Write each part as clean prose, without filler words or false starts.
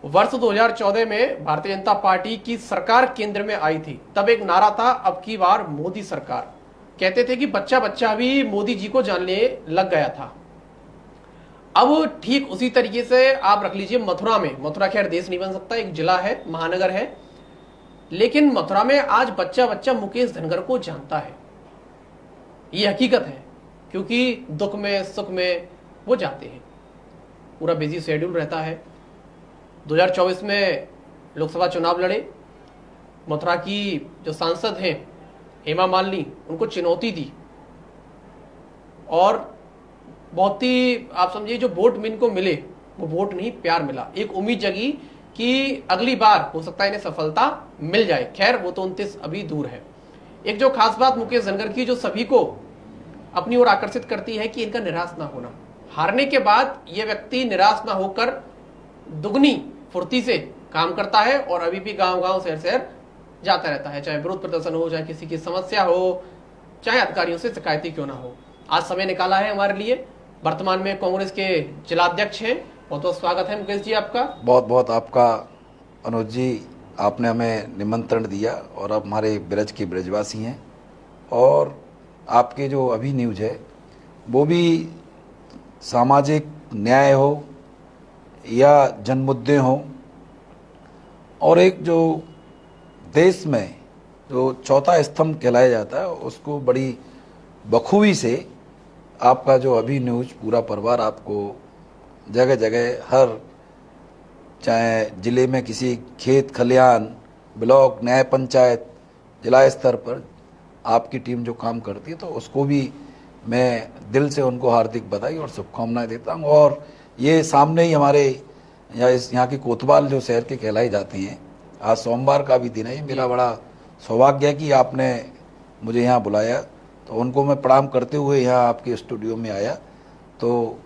वर्ष 2014 में भारतीय जनता पार्टी की सरकार केंद्र में आई थी। तब एक नारा था, अब की बार मोदी सरकार। कहते थे कि बच्चा बच्चा भी मोदी जी को जानने लग गया था। अब ठीक उसी तरीके से आप रख लीजिए मथुरा में। मथुरा खैर देश नहीं बन सकता, एक जिला है, महानगर है, लेकिन मथुरा में आज बच्चा बच्चा मुकेश धनगर को जानता है। ये हकीकत है, क्योंकि दुख में सुख में वो जाते हैं। पूरा बिजी शेड्यूल रहता है। 2024 में लोकसभा चुनाव लड़े। मथुरा की जो सांसद हैं हेमा मालिनी, उनको चुनौती दी और बहुत ही आप समझिए जो वोट में इनको मिले वो वोट नहीं, प्यार मिला। एक उम्मीद जगी कि अगली बार हो सकता है इन्हें सफलता मिल जाए। खैर वो तो 29 अभी दूर है। एक जो खास बात मुकेश धनगर की जो सभी को अपनी ओर आकर्षित करती है कि इनका निराश ना होना। हारने के बाद यह व्यक्ति निराश ना होकर दुगनी फुर्ती से काम करता है और अभी भी गांव गांव शहर शहर जाता रहता है, चाहे विरोध प्रदर्शन हो, चाहे किसी की समस्या हो, चाहे अधिकारियों से शिकायती क्यों ना हो। आज समय निकाला है हमारे लिए। वर्तमान में कांग्रेस के जिलाध्यक्ष हैं। बहुत बहुत स्वागत है मुकेश जी आपका। बहुत बहुत आपका अनुज जी, आपने हमें निमंत्रण दिया और आप हमारे ब्रज के ब्रजवासी हैं और आपके जो अभी न्यूज है वो भी सामाजिक न्याय हो या जन मुद्दे हो और एक जो देश में जो चौथा स्तंभ कहलाया जाता है उसको बड़ी बखूबी से आपका जो अभी न्यूज पूरा परिवार आपको जगह जगह हर चाहे जिले में किसी खेत खलियान ब्लॉक न्याय पंचायत जिला स्तर पर आपकी टीम जो काम करती है तो उसको भी मैं दिल से उनको हार्दिक बधाई और शुभकामनाएं देता हूँ। और ये सामने ही हमारे यहाँ की कोतवाल जो शहर के कहलाई जाती हैं, आज सोमवार का भी दिन है। मेरा बड़ा सौभाग्य है कि आपने मुझे यहाँ बुलाया, तो उनको मैं प्रणाम करते हुए यहाँ आपके स्टूडियो में आया। तो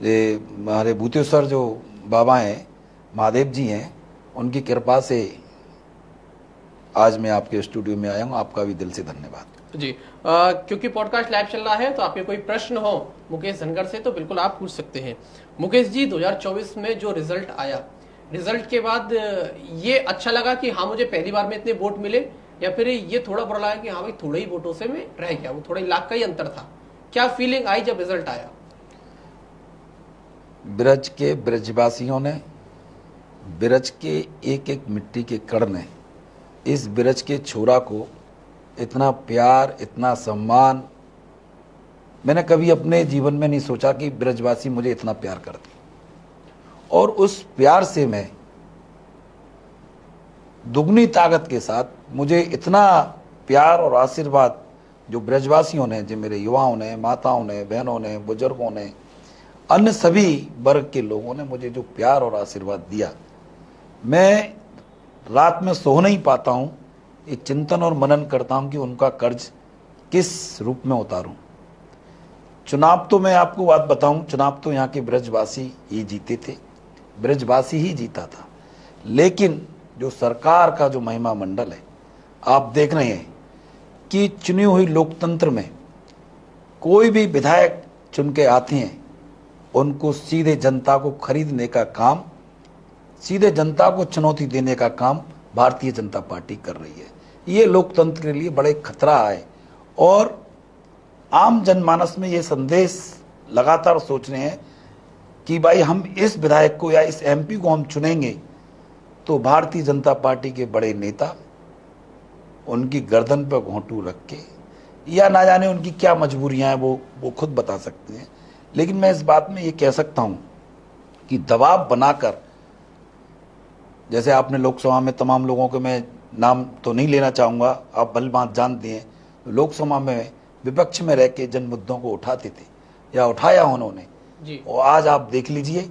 ये हमारे भूतेश्वर जो बाबा हैं, महादेव जी हैं, उनकी कृपा से आज मैं आपके स्टूडियो में आया हूँ। आपका भी दिल से धन्यवाद जी। क्योंकि पॉडकास्ट लाइव चल रहा है तो आपके कोई प्रश्न हो मुकेश धनगर से तो बिल्कुल आप पूछ सकते हैं। मुकेश जी, 2024 में जो रिजल्ट आया, रिजल्ट के बाद ये अच्छा लगा कि हाँ मुझे पहली बार में इतने वोट मिले, या फिर ये थोड़ा बुरा लगा कि हाँ भाई थोड़े ही वोटों से मैं रह गया, वो थोड़ा लाख का ही अंतर था? क्या फीलिंग आई जब रिजल्ट आया? ब्रज के ब्रजवासियों ने, ब्रज के एक एक मिट्टी के कण ने इस ब्रज के छोरा को इतना प्यार, इतना सम्मान मैंने कभी अपने जीवन में नहीं सोचा कि ब्रजवासी मुझे इतना प्यार करते। और उस प्यार से मैं दुगनी ताकत के साथ मुझे इतना प्यार और आशीर्वाद जो ब्रजवासियों ने, जो मेरे युवाओं ने, माताओं ने, बहनों ने, बुजुर्गों ने, अन्य सभी वर्ग के लोगों ने मुझे जो प्यार और आशीर्वाद दिया, मैं रात में सो नहीं पाता हूँ। ये चिंतन और मनन करता हूँ कि उनका कर्ज किस रूप में उतारूं। चुनाव तो मैं आपको बात बताऊं, चुनाव तो यहाँ के ब्रजवासी ही जीते थे, ब्रजवासी ही जीता था। लेकिन जो सरकार का जो महिमा मंडल है, आप देख रहे हैं कि चुनी हुई लोकतंत्र में कोई भी विधायक चुन के आते हैं, उनको सीधे जनता को खरीदने का काम, सीधे जनता को चुनौती देने का काम भारतीय जनता पार्टी कर रही है। ये लोकतंत्र के लिए बड़े खतरा है और आम जनमानस में ये संदेश लगातार सोच रहे हैं कि भाई हम इस विधायक को या इस एमपी को हम चुनेंगे तो भारतीय जनता पार्टी के बड़े नेता उनकी गर्दन पर घोंटू रख के, या ना जाने उनकी क्या मजबूरियां हैं वो खुद बता सकते हैं। लेकिन मैं इस बात में ये कह सकता हूं कि दबाव बनाकर, जैसे आपने लोकसभा में तमाम लोगों के, मैं नाम तो नहीं लेना चाहूँगा, आप भली बात जानते हैं, लोकसभा में विपक्ष में रह के जन मुद्दों को उठाते थे या उठाया उन्होंने जी। और आज आप देख लीजिए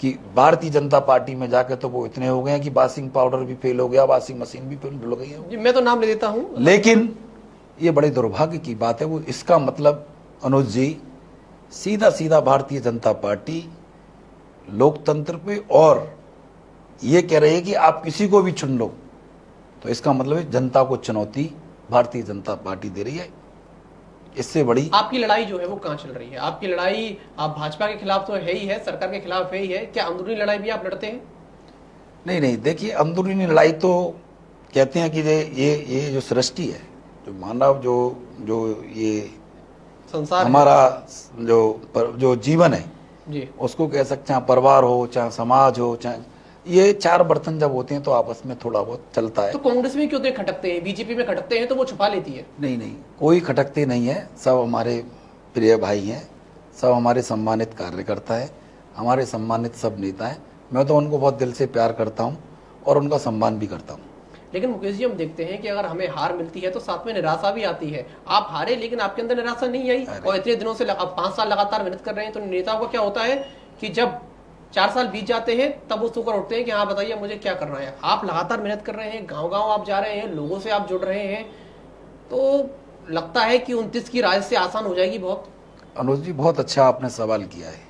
कि भारतीय जनता पार्टी में जाके तो वो इतने हो गए हैं कि वॉशिंग पाउडर भी फेल हो गया, वॉशिंग मशीन भी फेल हो गई है। मैं तो नाम ले देता हूँ, लेकिन ये बड़े दुर्भाग्य की बात है। वो इसका मतलब अनुज जी, सीधा सीधा भारतीय जनता पार्टी लोकतंत्र पे और ये कह रही है कि आप किसी को भी चुन लो, तो इसका मतलब है जनता को चुनौती भारतीय जनता पार्टी दे रही है। इससे बड़ी आपकी लड़ाई जो है वो कहाँ चल रही है? आपकी लड़ाई आप भाजपा के खिलाफ तो है ही है, सरकार के खिलाफ है ही है, क्या अंदरूनी लड़ाई भी आप लड़ते हैं? नहीं नहीं, देखिए अंदरूनी लड़ाई तो कहते हैं कि ये जो सृष्टि है, जो मानव जो जो ये संसार है। हमारा जो जीवन है जी, उसको कह सकते हैं, परिवार हो चाहे समाज हो, चाहे ये चार बर्तन जब होते हैं तो आपस में थोड़ा बहुत चलता है। तो कांग्रेस में क्यों इतने खटकते हैं, बीजेपी में खटकते हैं तो वो छुपा लेती है? नहीं नहीं, कोई खटकते नहीं है, सब हमारे प्रिय भाई हैं, सब हमारे सम्मानित कार्यकर्ता है, हमारे सम्मानित सब नेता हैं। मैं तो उनको बहुत दिल से प्यार करता हूँ और उनका सम्मान भी करता हूँ। लेकिन मुकेश जी, हम देखते हैं कि अगर हमें हार मिलती है तो साथ में निराशा भी आती है। आप हारे लेकिन आपके अंदर निराशा नहीं आई, और इतने दिनों से आप 5 साल लगातार मेहनत कर रहे हैं। तो नेताओं का क्या होता है कि जब 4 साल बीत जाते हैं तब वो सोकर उठते हैं कि हाँ बताइए मुझे क्या करना है। आप लगातार मेहनत कर रहे हैं, गांव-गांव आप जा रहे हैं, लोगों से आप जुड़ रहे हैं, तो लगता है कि 29 की राज से आसान हो जाएगी बहुत। अनुज जी, बहुत अच्छा आपने सवाल किया है।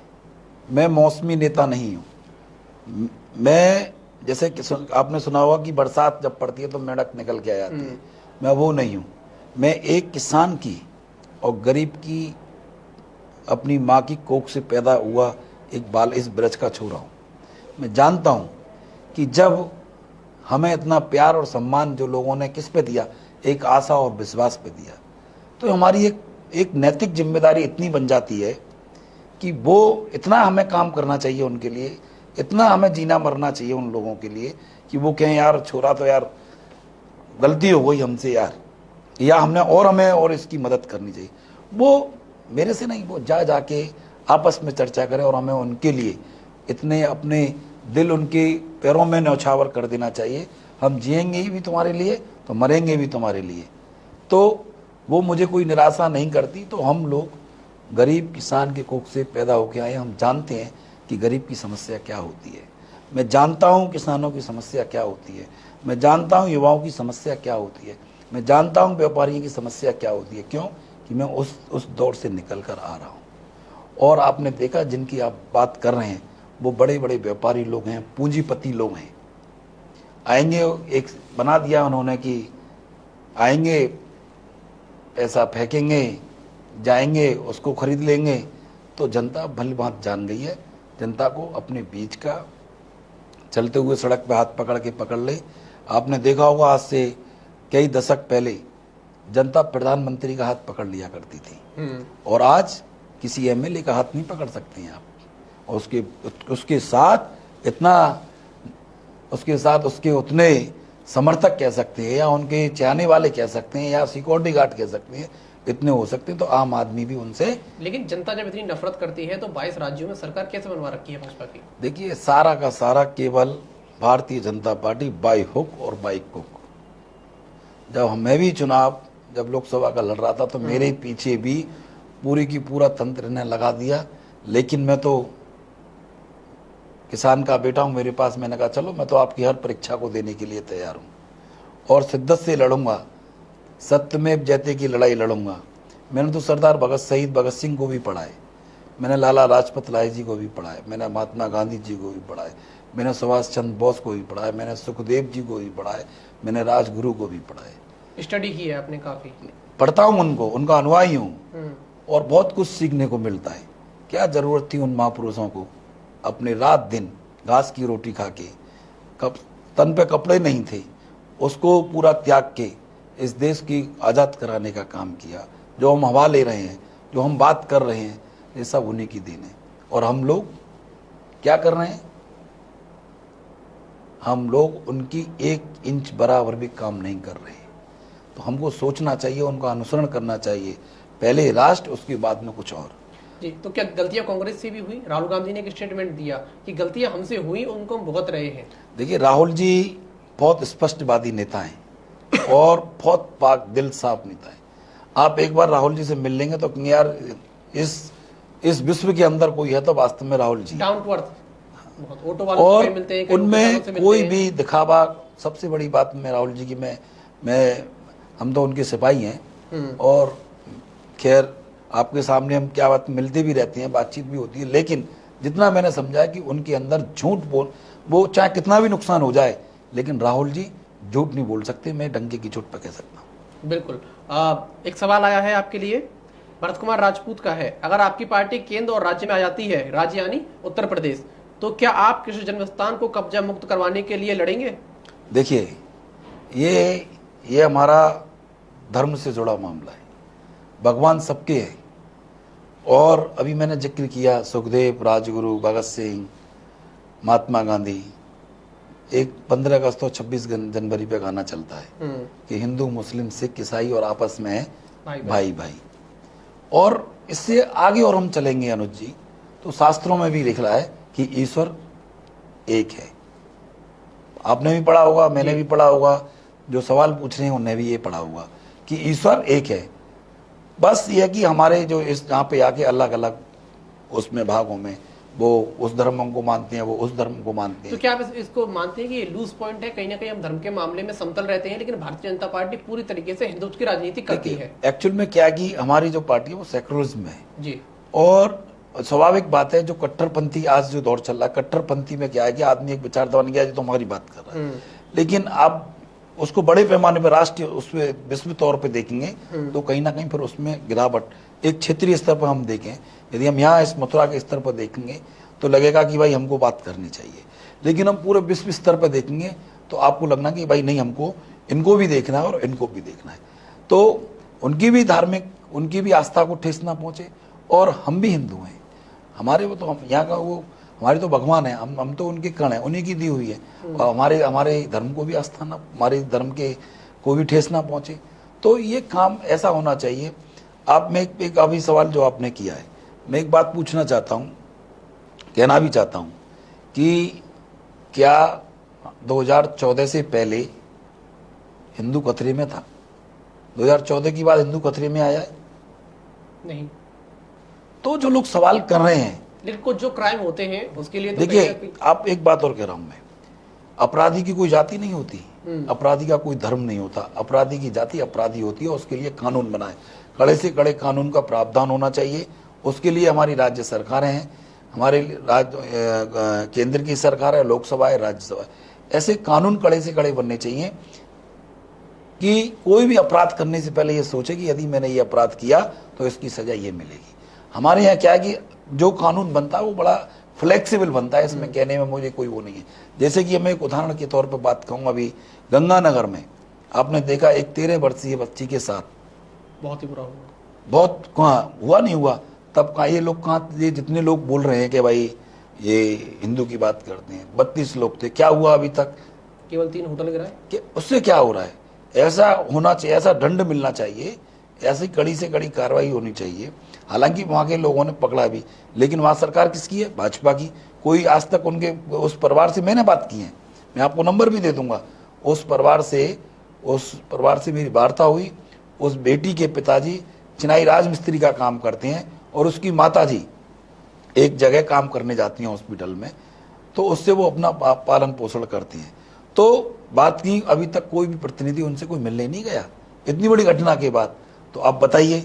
मैं मौसमी नेता नहीं हूँ। मैं जैसे कि आपने सुना होगा कि बरसात जब पड़ती है तो मेंढक निकल के आ जाती है, मैं वो नहीं हूँ। मैं एक किसान की और गरीब की अपनी माँ की कोख से पैदा हुआ एक बाल इस ब्रज का छोरा हूँ। मैं जानता हूँ कि जब हमें इतना प्यार और सम्मान जो लोगों ने किस पे दिया, एक आशा और विश्वास पे दिया, तो हमारी एक नैतिक जिम्मेदारी इतनी बन जाती है कि वो इतना हमें काम करना चाहिए उनके लिए, इतना हमें जीना मरना चाहिए उन लोगों के लिए कि वो कहें यार छोरा तो यार गलती हो गई हमसे यार, या हमें और इसकी मदद करनी चाहिए। वो मेरे से नहीं, वो जाके आपस में चर्चा करें और हमें उनके लिए इतने अपने दिल उनके पैरों में न्यौछावर कर देना चाहिए। हम जिएंगे भी तुम्हारे लिए तो मरेंगे भी तुम्हारे लिए। तो वो मुझे कोई निराशा नहीं करती। तो हम लोग गरीब किसान के कोख से पैदा होकर आए, हम जानते हैं कि गरीब की समस्या क्या होती है। मैं जानता हूँ किसानों की समस्या क्या होती है, मैं जानता हूँ युवाओं की समस्या क्या होती है, मैं जानता हूँ व्यापारियों की समस्या क्या होती है। क्यों कि मैं उस दौर से निकल कर आ रहा हूँ। और आपने देखा जिनकी आप बात कर रहे हैं वो बड़े बड़े व्यापारी लोग हैं, पूंजीपति लोग हैं। आएंगे, एक बना दिया उन्होंने कि आएंगे, पैसा फेंकेंगे, जाएंगे, उसको खरीद लेंगे। तो जनता भली भांति जान गई है। जनता को अपने बीच का चलते हुए सड़क पे हाथ पकड़ के पकड़ ले। आपने देखा होगा आज से कई दशक पहले जनता प्रधानमंत्री का हाथ पकड़ लिया करती थी, और आज किसी एमएलए का हाथ नहीं पकड़ सकते हैं आप। और उसके साथ उसके उतने समर्थक कह सकते हैं, या उनके चाहने वाले कह सकते हैं, या सिक्योरिटी गार्ड कह सकते हैं, इतने हो सकते हैं। तो आम आदमी भी उनसे। लेकिन जनता जब इतनी नफरत करती है तो 22 राज्यों में सरकार कैसे बनवा रखी है भाजपा की? देखिए, सारा का सारा केवल Bharatiya Janata party by hook और बाई कुक। जब मैं भी चुनाव जब लोकसभा का लड़ रहा था तो मेरे पीछे भी पूरी की पूरा तंत्र ने लगा दिया। लेकिन मैं तो किसान का बेटा हूं, मेरे पास, मैंने कहा चलो मैं तो आपकी हर परीक्षा को देने के लिए तैयार हूं और शिद्दत से लड़ूंगा, सत्यमेव जयते की लड़ाई लड़ूंगा। मैंने तो सरदार शहीद भगत सिंह को भी पढ़ा है, मैंने लाला लाजपत राय जी को भी पढ़ा है, मैंने महात्मा गांधी जी को भी पढ़ा है, मैंने सुभाष चंद्र बोस को भी पढ़ा है, मैंने सुखदेव जी को भी पढ़ा है, मैंने राजगुरु को भी पढ़ा है। स्टडी की है आपने काफी? पढ़ता हूँ उनको, उनका अनुयायी हूँ और बहुत कुछ सीखने को मिलता है। क्या जरूरत थी उन महापुरुषों को अपने रात दिन घास की रोटी खा के, तन पे कपड़े नहीं थे, उसको पूरा त्याग के इस देश की आज़ाद कराने का काम किया। जो हम हवा ले रहे हैं, जो हम बात कर रहे हैं, ये सब उन्हीं की देन है। और हम लोग क्या कर रहे हैं? हम लोग उनकी 1 इंच बराबर भी काम नहीं कर रहे। तो हमको सोचना चाहिए, उनका अनुसरण करना चाहिए, पहले राष्ट्र उसके बाद में कुछ और। जी, तो क्या गलतियां कांग्रेस से भी हुई? राहुल गांधी ने एक स्टेटमेंट दिया कि गलतियां हमसे हुई, उनको हम भुगत रहे हैं। देखिए, राहुल जी बहुत स्पष्टवादी नेता हैं और बहुत पाक दिल साफ नेता है। आप एक बार राहुल जी से मिल लेंगे तो यार इस विश्व के अंदर कोई है तो वास्तव में Rahul ji. Down to earth, बहुत ऑटो वालों और से मिलते हैं, उनमें कोई भी दिखावा। सबसे बड़ी बात में राहुल जी की हम तो उनके सिपाही हैं और खैर आपके सामने हम क्या बात मिलते भी रहते हैं, बातचीत भी होती है। लेकिन जितना मैंने समझा कि उनके अंदर झूठ वो चाहे कितना भी नुकसान हो जाए, लेकिन राहुल जी झूठ नहीं बोल सकते। मैं डंके की चोट पर कह सकता हूँ। बिल्कुल। एक सवाल आया है आपके लिए भरत कुमार राजपूत का है, अगर आपकी पार्टी केंद्र और राज्य में आ जाती है, राज्य यानी उत्तर प्रदेश, तो क्या आप कृष्ण जन्म स्थान को कब्जा मुक्त करवाने के लिए लड़ेंगे? देखिए, ये हमारा धर्म से जुड़ा मामला है। भगवान सबके हैं। और अभी मैंने जिक्र किया सुखदेव, राजगुरु, भगत सिंह, महात्मा गांधी। एक 15 अगस्त और 26 जनवरी पे गाना चलता है कि हिंदू, मुस्लिम, सिख, ईसाई और आपस में है भाई भाई। और इससे आगे और हम चलेंगे अनुज जी, तो शास्त्रों में भी लिखा है कि ईश्वर एक है। आपने भी पढ़ा होगा, मैंने भी पढ़ा होगा, जो सवाल पूछ रहे हैं उन्हें भी ये पढ़ा होगा कि ईश्वर एक है। बस ये कि हमारे जो इस यहाँ पे आके अलग अलग उसमें भागों में, वो उस धर्म को मानते हैं, वो उस धर्म को मानते हैं। तो क्या आप इसको मानते हैं कि ये लूज पॉइंट है? कहीं ना कहीं हम धर्म के मामले में समतल रहते हैं, लेकिन भारतीय जनता पार्टी पूरी तरीके से हिंदुत्व की राजनीति करती है। एक्चुअल में क्या कि हमारी जो पार्टी है वो सेक्युलरिज्म है जी। और स्वाभाविक बात है, जो कट्टरपंथी आज जो दौर चल रहा है, कट्टरपंथी में क्या है कि आदमी एक विचार दबा गया तो हमारी बात कर रहा है, लेकिन आप उसको बड़े पैमाने पर राष्ट्रीय उसमें विश्व तौर पे देखेंगे तो कहीं ना कहीं फिर उसमें गिरावट। एक क्षेत्रीय स्तर पर हम देखें, यदि हम यहाँ इस मथुरा के स्तर पर देखेंगे तो लगेगा कि भाई हमको बात करनी चाहिए, लेकिन हम पूरे विश्व स्तर पर देखेंगे तो आपको लगना कि भाई नहीं, हमको इनको भी देखना है और इनको भी देखना है। तो उनकी भी धार्मिक, उनकी भी आस्था को ठेस ना पहुंचे। और हम भी हिंदू हैं, हमारे वो तो हम यहाँ का वो हमारे तो भगवान है, हम तो उनके कण हैं, उन्हीं की दी हुई है। और हमारे धर्म को भी आस्था ना, हमारे धर्म के को भी ठेस ना पहुंचे। तो ये काम ऐसा होना चाहिए। आप में एक अभी सवाल जो आपने किया है, मैं एक बात पूछना चाहता हूँ, कहना भी चाहता हूँ कि क्या 2014 से पहले हिंदू खतरे में था? 2014 की बाद हिंदू खतरे में आया है? नहीं। तो जो लोग सवाल कर रहे हैं, लेकिन कुछ जो क्राइम होते हैं उसके लिए तो देखिए, आप एक बात और कह रहा हूं मैं, अपराधी की कोई जाति नहीं होती, अपराधी का कोई धर्म नहीं होता, अपराधी की जाति अपराधी होती है। उसके लिए कानून बनाए, कड़े से कड़े कानून का प्रावधान होना चाहिए। उसके लिए हमारी राज्य सरकारें हैं, हमारे केंद्र की सरकार है, लोकसभा है, राज्यसभा है। ऐसे कानून कड़े से कड़े बनने चाहिए कि कोई भी अपराध करने से पहले ये सोचे कि यदि मैंने ये अपराध किया तो इसकी सजा ये मिलेगी। हमारे यहाँ क्या है कि जो कानून बनता है वो बड़ा फ्लेक्सिबल बनता है, इसमें कहने में मुझे कोई वो नहीं है। जैसे कि मैं एक उदाहरण के तौर पर बात कहूँ, अभी गंगानगर में आपने देखा एक 13 वर्षीय बच्ची के साथ बहुत ही बुरा हुआ। बहुत कहाँ हुआ, नहीं हुआ तब कहाँ ये लोग, कहाँ ये जितने लोग बोल रहे हैं कि भाई ये हिंदू की बात करते हैं, 32 लोग थे, क्या हुआ अभी तक? केवल 3 होटल गिराए। कि उससे क्या हो रहा है? ऐसा होना चाहिए, ऐसा दंड मिलना चाहिए, ऐसी कड़ी से कड़ी कार्रवाई होनी चाहिए। हालांकि वहाँ के लोगों ने पकड़ा भी, लेकिन वहाँ सरकार किसकी है? भाजपा की। कोई आज तक उनके उस परिवार से मैंने बात की है, मैं आपको नंबर भी दे दूंगा, उस परिवार से मेरी वार्ता हुई। उस बेटी के पिताजी चिनाई राजमिस्त्री का काम करते हैं और उसकी माताजी एक जगह काम करने जाती हैं हॉस्पिटल में, तो उससे वो अपना पालन पोषण करती हैं। तो बात की, अभी तक कोई भी प्रतिनिधि उनसे कोई मिलने नहीं गया इतनी बड़ी घटना के बाद। तो आप बताइए।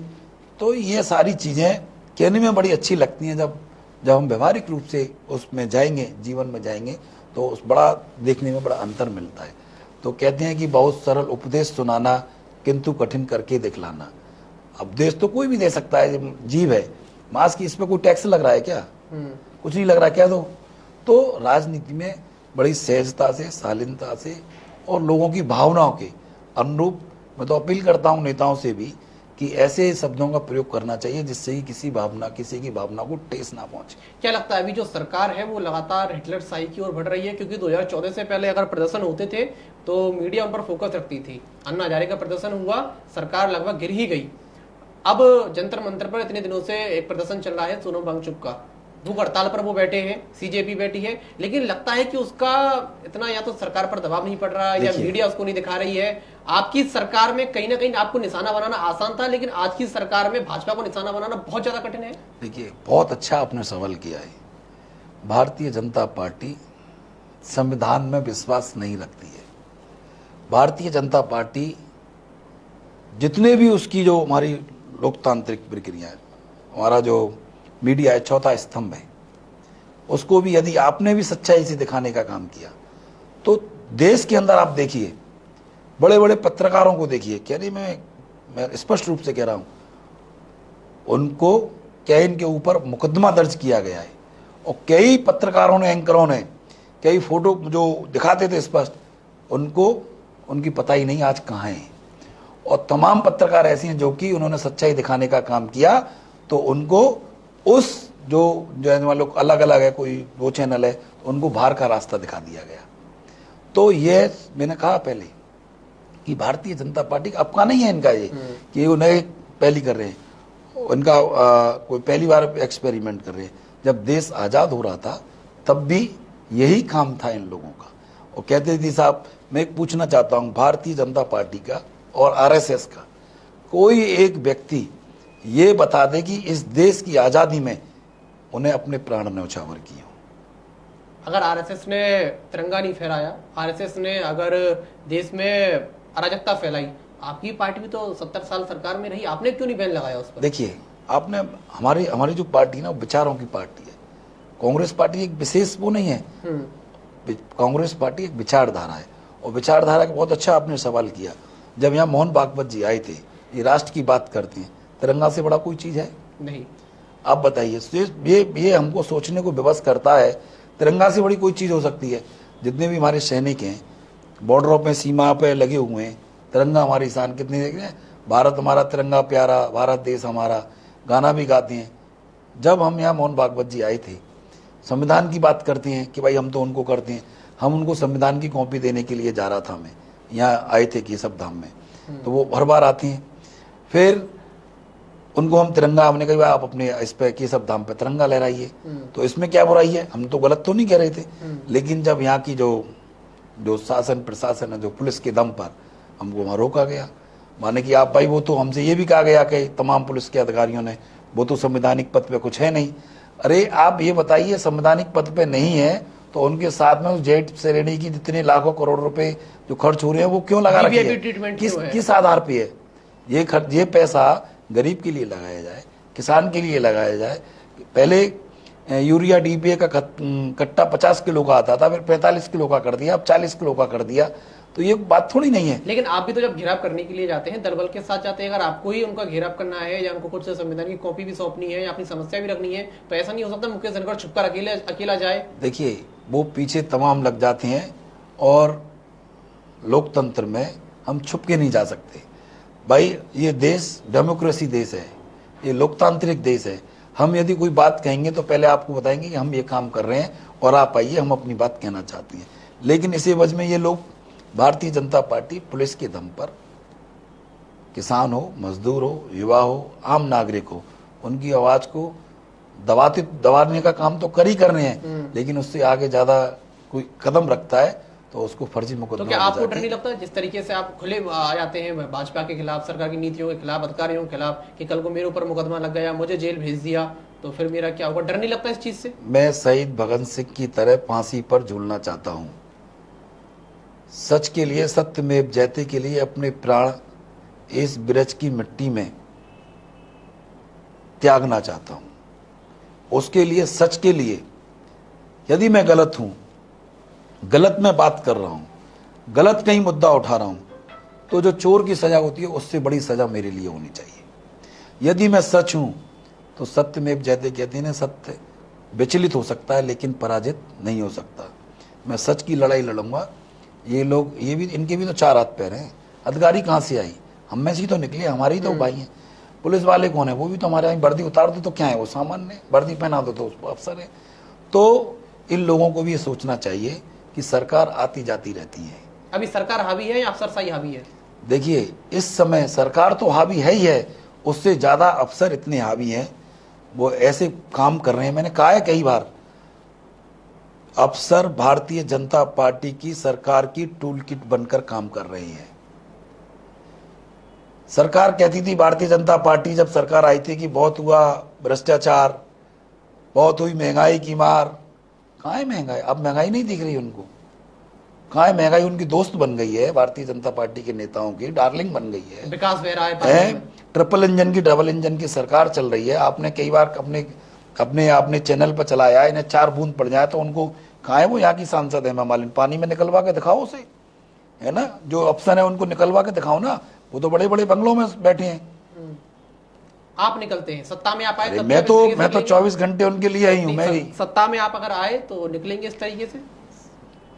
तो ये सारी चीज़ें कहने में बड़ी अच्छी लगती हैं, जब हम व्यवहारिक रूप से उसमें जाएंगे, जीवन में जाएंगे, तो उस बड़ा देखने में बड़ा अंतर मिलता है। तो कहते हैं कि बहुत सरल उपदेश सुनाना, किंतु कठिन करके दिखलाना। उपदेश तो कोई भी दे सकता है, जीव है, मांस की, इस पर कोई टैक्स लग रहा है क्या? कुछ नहीं लग रहा, क्या दो? तो राजनीति में बड़ी सहजता से, शालीनता से और लोगों की भावनाओं के अनुरूप मैं तो अपील करता हूं नेताओं से भी कि ऐसे शब्दों का प्रयोग करना चाहिए जिससे कि किसी की भावना को ठेस ना पहुंचे। क्या लगता है अभी जो सरकार है वो लगातार हिटलर शाही की ओर बढ़ रही है? क्योंकि 2014 से पहले अगर प्रदर्शन होते थे तो मीडिया उन पर फोकस रखती थी। अन्ना हजारे का प्रदर्शन हुआ, सरकार लगभग गिर ही गई। अब जंतर मंतर पर इतने दिनों से एक प्रदर्शन चल रहा है सोनम वांगचुक का, भूख हड़ताल पर वो बैठे हैं, सीजेपी बैठी है, लेकिन लगता है कि उसका इतना या तो सरकार पर दबाव नहीं पड़ रहा या मीडिया उसको नहीं दिखा रही है। आपकी सरकार में कहीं ना कहीं आपको निशाना बनाना आसान था, लेकिन आज की सरकार में भाजपा को निशाना बनाना बहुत ज्यादा कठिन है। देखिए, बहुत अच्छा आपने सवाल किया है। भारतीय जनता पार्टी संविधान में विश्वास नहीं रखती है। भारतीय जनता पार्टी जितने भी उसकी जो हमारी लोकतांत्रिक प्रक्रिया है, हमारा जो मीडिया है, चौथा स्तंभ है, उसको भी यदि आपने भी सच्चाई से दिखाने का काम किया तो देश के अंदर आप देखिए, बड़े बड़े पत्रकारों को देखिए, कह रही मैं स्पष्ट रूप से कह रहा हूं, उनको क्या इनके ऊपर मुकदमा दर्ज किया गया है। और कई पत्रकारों ने, एंकरों ने कई फोटो जो दिखाते थे स्पष्ट, उनको उनकी पता ही नहीं आज कहाँ हैं। और तमाम पत्रकार ऐसे हैं जो कि उन्होंने सच्चाई दिखाने का काम किया, तो उनको उस जो मान लो अलग अलग है, कोई वो चैनल है, तो उनको बाहर का रास्ता दिखा दिया गया। तो ये मैंने कहा पहले कि भारतीय जनता पार्टी का अपना नहीं है इनका ये कि वो नए पहली कर रहे हैं, उनका कोई पहली बार एक्सपेरिमेंट कर रहे हैं। जब देश आज़ाद हो रहा था तब भी यही काम था इन लोगों का। और कहते थे साहब, मैं एक पूछना चाहता हूँ, भारतीय जनता पार्टी का और आरएसएस का कोई एक व्यक्ति ये बता दे कि इस देश की आज़ादी में उन्हें अपने प्राण न्यौछावर किए हों। अगर आरएसएस ने तिरंगा नहीं फहराया, आरएसएस ने अगर देश में अराजकता फैलाई, आपकी पार्टी भी तो 70 साल सरकार में रही, आपने क्यों नहीं बैन लगाया उस पर? देखिए, आपने हमारी जो पार्टी ना, विचारों की पार्टी है। कांग्रेस पार्टी एक विशेष वो नहीं है, कांग्रेस पार्टी एक विचारधारा है। और विचारधारा का बहुत अच्छा आपने सवाल किया। जब यहाँ मोहन भागवत जी आए थे, ये राष्ट्र की बात करते हैं, तिरंगा से बड़ा कोई चीज है नहीं। आप बताइए। ये हमको सोचने को विवश करता है, तिरंगा से बड़ी कोई चीज हो सकती है? जितने भी हमारे सैनिक हैं बॉर्डरों पे, सीमा पे लगे हुए हैं, तिरंगा हमारी शान कितनी देख रहे हैं। भारत हमारा तिरंगा प्यारा, भारत देश हमारा, गाना भी गाते हैं। जब हम यहाँ मोहन भागवत जी आए थे, संविधान की बात करते हैं कि भाई हम तो उनको करते हैं, हम उनको संविधान की कॉपी देने के लिए जा रहा था। मैं यहाँ आए थे केशव धाम में, तो वो हर बार आते हैं। फिर उनको हम तिरंगा, हमने कहा आप अपने इस पे केशव धाम पे तिरंगा लहराइए, तो इसमें क्या बुराई है? हम तो गलत तो नहीं कह रहे थे। लेकिन जब यहाँ की जो शासन प्रशासन है, जो पुलिस के दम पर हमको वहाँ रोका गया, माने कि आप भाई, वो तो हमसे ये भी कहा गया कि तमाम पुलिस के अधिकारियों ने, वो तो संवैधानिक पद पे कुछ है नहीं। अरे आप ये बताइए, संवैधानिक पद पे नहीं है तो उनके साथ में उस जेट श्रेणी की जितने लाखों करोड़ रुपए जो खर्च हो रहे हैं वो क्यों लगा रखे हैं? किस आधार पे है ये पैसा? गरीब के लिए लगाया जाए, किसान के लिए लगाया जाए। पहले यूरिया डीपीए का कट्टा 50 किलो का आता था, फिर 45 किलो का कर दिया, अब 40 किलो का कर दिया। तो ये बात थोड़ी नहीं है। लेकिन आप भी तो जब घेराव करने के लिए जाते हैं, दल बल के साथ जाते हैं, अगर आपको ही उनका घेराव करना है या उनको कुछ संविधान की कॉपी भी सौंपनी है या अपनी समस्या भी रखनी है, तो ऐसा नहीं हो सकता मुकेश धनखड़ छुपकर अकेला जाए? देखिए, वो पीछे तमाम लग जाते हैं, और लोकतंत्र में हम छुप के नहीं जा सकते भाई। ये देश डेमोक्रेसी देश है, ये लोकतांत्रिक देश है। हम यदि कोई बात कहेंगे तो पहले आपको बताएंगे कि हम ये काम कर रहे हैं और आप आइए, हम अपनी बात कहना चाहते हैं। लेकिन इसी वजह में ये लोग, भारतीय जनता पार्टी पुलिस के दम पर किसान हो, मजदूर हो, युवा हो, आम नागरिक हो, उनकी आवाज को दबाने का काम तो कर ही कर रहे हैं। लेकिन उससे आगे ज्यादा कोई कदम रखता है तो उसको फर्जी मुकदमा। तो क्या आपको डर नहीं लगता जिस तरीके से आप खुले आ जाते हैं भाजपा के खिलाफ, सरकार की नीतियों के खिलाफ, अधिकारियों के खिलाफ, कि कल को मेरे ऊपर मुकदमा लग गया, मुझे जेल भेज दिया, तो फिर मेरा क्या होगा? डर नहीं लगता इस चीज से? मैं शहीद भगत सिंह की तरह फांसी पर झूलना चाहता हूं। सच के लिए, सत्यमेव जयते के लिए अपने प्राण इस ब्रज की मिट्टी में त्यागना चाहता हूं। उसके लिए, सच के लिए, यदि मैं गलत हूं, गलत में बात कर रहा हूं, गलत कहीं मुद्दा उठा रहा हूं, तो जो चोर की सजा होती है उससे बड़ी सजा मेरे लिए होनी चाहिए। यदि मैं सच हूं तो सत्यमेव जयते कहते हैं, सत्य विचलित हो सकता है लेकिन पराजित नहीं हो सकता। मैं सच की लड़ाई लड़ूंगा। ये लोग, ये भी, इनके भी तो 4 हाथ पैर हैं। अधिकारी कहाँ से आई? हम में से ही तो निकले, हमारे ही तो भाई हैं। पुलिस वाले कौन है? वो भी तो हमारे यहाँ। वर्दी उतार दो तो क्या है, वो सामान्य। वर्दी पहना दो तो उसको अफसर है। तो इन लोगों को भी ये सोचना चाहिए कि सरकार आती जाती रहती है। अभी सरकार हावी है या अफसरशाही हावी है? देखिए, इस समय सरकार तो हावी है ही है, उससे ज्यादा अफसर इतने हावी हैं, वो ऐसे काम कर रहे हैं। मैंने कहा है कई बार, अफसर भारतीय जनता पार्टी की सरकार की टूल किट बनकर काम कर रहे हैं। सरकार कहती थी, भारतीय जनता पार्टी जब सरकार आई थी, कि बहुत हुआ भ्रष्टाचार, बहुत हुई महंगाई की मार। कहाँ है महंगाई? अब महंगाई नहीं दिख रही उनको। कहाँ है महंगाई? उनकी दोस्त बन गई है, भारतीय जनता पार्टी के नेताओं की डार्लिंग बन गई है। विकास बह रहा है। ट्रिपल इंजन की, डबल इंजन की सरकार चल रही है। आपने कई बार अपने चैनल पर चलाया, इन्हें 4 बूंद पड़ जाए तो उनको, कहाँ है वो यहाँ की सांसद हेमा मालिनी? पानी में निकलवा के दिखाओ उसे, है ना? जो अफसर है उनको निकलवा के दिखाओ ना। वो तो बड़े बड़े बंगलों में बैठे हैं। आप निकलते हैं, सत्ता में आप आए अरे तब मैं तो इस तरीके से तो निकलेंगे? 24 घंटे उनके लिए ही हूँ। मैं भी, सत्ता में आप अगर आए तो निकलेंगे इस तरीके से?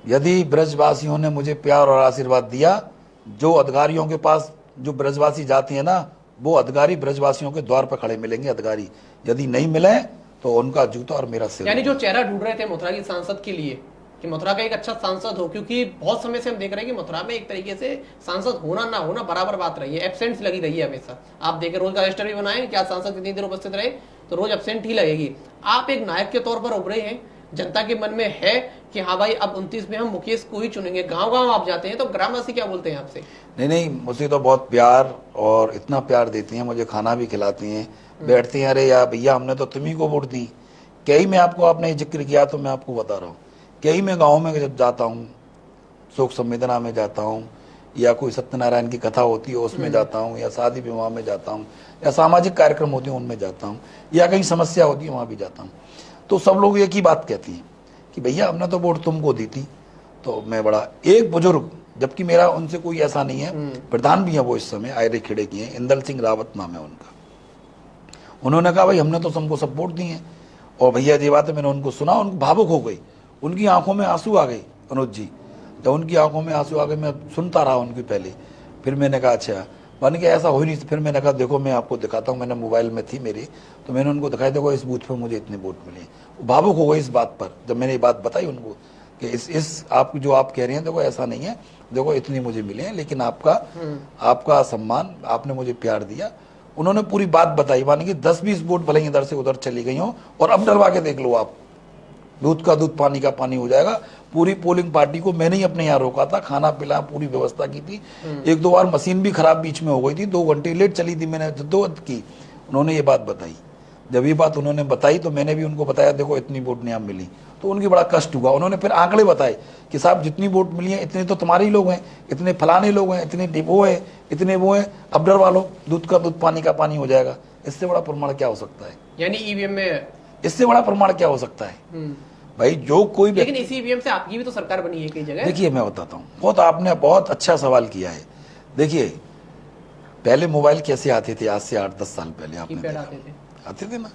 यदि ब्रजवासियों ने मुझे प्यार और आशीर्वाद दिया, जो अधिकारियों के पास जो ब्रजवासी जाती है ना, वो अधिकारी ब्रजवासियों के द्वार पर खड़े मिलेंगे अधिकारी। यदि नहीं मिले तो उनका जूता और मेरा सिर यानी जो होगा। चेहरा ढूंढ रहे थे मथुरा की सांसद के लिए कि मथुरा का एक अच्छा सांसद हो, क्योंकि बहुत समय से हम देख रहे हैं कि मथुरा में एक तरीके से सांसद होना ना होना बराबर बात रही है, एब्सेंट लगी रही है हमेशा। आप देखें, रोज का रजिस्टर भी बनाए कि आज सांसद कितनी देर उपस्थित रहे, तो रोज एब्सेंट ही लगेगी। आप एक नायक के तौर पर उभरे हैं, जनता के मन में है कि हाँ भाई अब 29 में हम मुकेश को ही चुनेंगे। गांव गांव आप जाते हैं तो ग्रामवासी क्या बोलते हैं आपसे? नहीं, मुझे तो बहुत प्यार, और इतना प्यार देती हैं, मुझे खाना भी खिलाती हैं, बैठती हैं, अरे यार भैया हमने तो तुम्ही को वोट दी। कई में आपको, आपने जिक्र किया तो मैं आपको बता रहा हूँ, कई में गाँव में जब जाता हूँ, शोक संवेदना में जाता हूँ, या कोई सत्यनारायण की कथा होती है उसमें जाता हूँ, या शादी विवाह में जाता हूँ, या सामाजिक कार्यक्रम होते हैं उनमें जाता हूँ, या कहीं समस्या होती है वहाँ भी जाता हूँ, तो सब लोग एक ही बात कहती हैं कि भैया हमने तो वोट तुमको दी थी। तो मैं बड़ा, एक बुजुर्ग, जबकि मेरा उनसे कोई ऐसा नहीं है, प्रधान भी है वो इस समय, आयरे खेड़े की हैं, इंदल सिंह रावत नाम है उनका, उन्होंने कहा भाई हमने तो सबको सब वोट दी हैं। और भैया जी बात है, मैंने उनको सुना, उनको भावुक हो गई, उनकी आंखों में आंसू आ गए। अनुज जी, जब उनकी आंखों में आंसू आ गए, मैं सुनता रहा उनकी पहले, फिर मैंने कहा अच्छा, मान के ऐसा हो ही नहीं। फिर मैंने कहा देखो मैं आपको दिखाता हूँ, मैंने मोबाइल में थी मेरे, तो मैंने उनको दिखाया, देखो इस बूथ पर मुझे इतने वोट मिले। वो भावुक हो गए इस बात पर, जब मैंने ये बात बताई उनको कि इस आप जो आप कह रहे हैं, देखो ऐसा नहीं है, देखो इतने मुझे मिले हैं, लेकिन आपका सम्मान, आपने मुझे प्यार दिया। उन्होंने पूरी बात बताई, मानी कि 10-20 वोट भले ही इधर से उधर चली गई हो, और अब डरवा के देख लो आप, दूध का दूध पानी का पानी हो जाएगा। पूरी पोलिंग पार्टी को मैंने ही अपने यहाँ रोका था, खाना पिला, पूरी व्यवस्था की थी। एक दो बार मशीन भी खराब बीच में हो गई थी, 2 घंटे लेट चली थी, मैंने जद्दोजहद की। उन्होंने ये बात बताई, जब ये बात उन्होंने बताई तो मैंने भी उनको बताया, देखो इतनी वोट नहीं आप मिली, तो उनकी बड़ा कष्ट हुआ। उन्होंने फिर आंकड़े बताए कि साहब जितनी वोट मिली है इतने तो तुम्हारे ही लोग हैं, इतने फलाने लोग हैं, इतने वो है, इतने वो है, अब डरवा लो, दूध का दूध पानी का पानी हो जाएगा। इससे बड़ा प्रमाण क्या हो सकता है? यानी ईवीएम में इससे बड़ा प्रमाण क्या हो सकता है भाई? जो कोई, लेकिन इसी ईवीएम से आपकी भी तो सरकार बनी है कई जगह। देखिए मैं बताता हूँ, आपने बहुत अच्छा सवाल किया है। देखिए पहले मोबाइल कैसे आते थे, आज से 8-10 साल पहले आपने देखा, आते थे ना।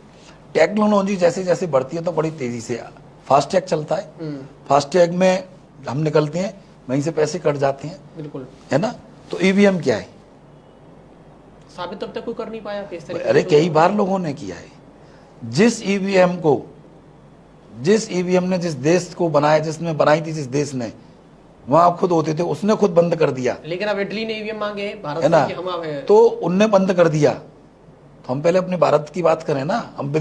टेक्नोलॉजी जैसे जैसे बढ़ती है तो बड़ी तेजी से फास्टैग चलता है, फास्टैग में हम निकलते हैं, वहीं से पैसे कट जाते हैं, बिल्कुल, है ना। तो ईवीएम क्या है, साबित तब तक कोई कर नहीं पाया किस तरीके अरे से? कई बार लोगों ने किया है। जिस ईवीएम ने जिस देश को बनाया, जिसने बनाई थी जिस देश ने, वहां खुद होते थे, उसने खुद बंद कर दिया, लेकिन अब इटली ने ईवीएम मांगे भारत है ना, से कि हम तो उनने बंद कर दिया। तो हम पहले अपने भारत की बात करें ना, हम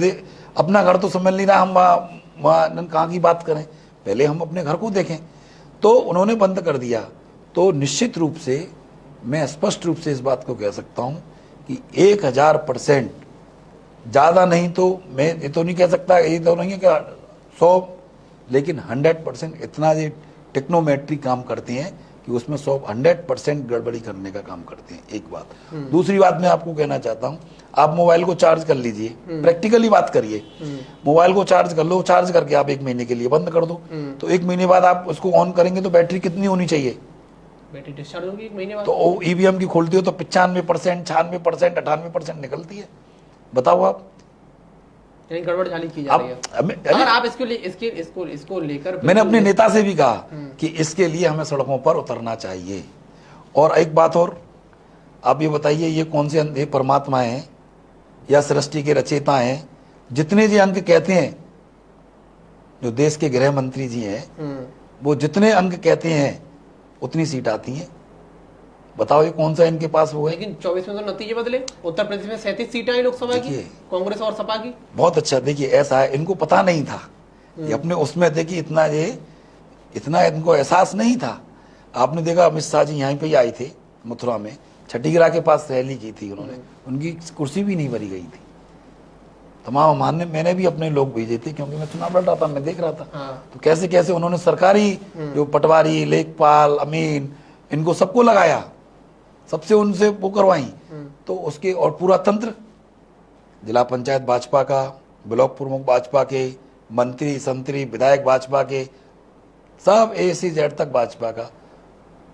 अपना घर तो समझ नहीं रहा, हम वहाँ कहाँ की बात करें, पहले हम अपने घर को देखें। तो उन्होंने बंद कर दिया। तो निश्चित रूप से मैं स्पष्ट रूप से इस बात को कह सकता हूँ कि 1000%, ज़्यादा नहीं तो मैं ये तो नहीं कह सकता, ये तो नहीं है कि 100, लेकिन 100% इतना ये टेक्नोमेट्री काम करते हैं कि उसमें 100% गड़बड़ी करने का काम करते हैं। एक बात। दूसरी बात मैं आपको कहना चाहता हूं, आप मोबाइल को चार्ज कर लीजिए, प्रैक्टिकली बात करिए, मोबाइल को चार्ज कर लो, चार्ज करके आप 1 महीने के लिए बंद कर दो, तो 1 महीने बाद आप उसको ऑन करेंगे तो बैटरी कितनी होनी चाहिए? बैटरी डिस्चार्ज होगी 1 महीने बाद। तो ईवीएम की खोलती हो तो 95%, 96%, 98% निकलती है। बताओ आप, यानी गड़बड़ झाली की जा रही है। अगर आप इसको लेकर, मैंने अपने नेता से भी कहा कि इसके लिए हमें सड़कों पर उतरना चाहिए। और एक बात और, आप ये बताइए, ये कौन से अंधे परमात्मा हैं या सृष्टि के रचयिता हैं? जितने जी अंक कहते हैं, जो देश के गृह मंत्री जी हैं, वो जितने अंक कहते हैं उतनी सीट आती हैं। बताओ ये कौन सा इनके पास वो है? लेकिन 24 में तो नतीजे बदले, उत्तर प्रदेश में 37 सीटें आई लोकसभा की, कांग्रेस और सपा की। बहुत अच्छा। देखिए ऐसा है, इनको पता नहीं था, ये अपने उसमें देखिए इतना इनको एहसास नहीं था। आपने देखा अमित शाह जी यहाँ पे ही आए थे मथुरा में, छठीगढ़ के पास रैली की थी उन्होंने, उनकी कुर्सी भी नहीं भरी गई थी। तमाम मानने मैंने भी अपने लोग भेजे थे, क्योंकि मैं चुनाव लड़ रहा था, मैं देख रहा था। तो कैसे कैसे उन्होंने सरकारी जो पटवारी, लेखपाल, अमीन, इनको सबको लगाया, सबसे उनसे वो करवाई। तो उसके और पूरा तंत्र, जिला पंचायत भाजपा का, ब्लॉक प्रमुख भाजपा के, मंत्री संतरी विधायक भाजपा के, सब A से Z तक भाजपा का।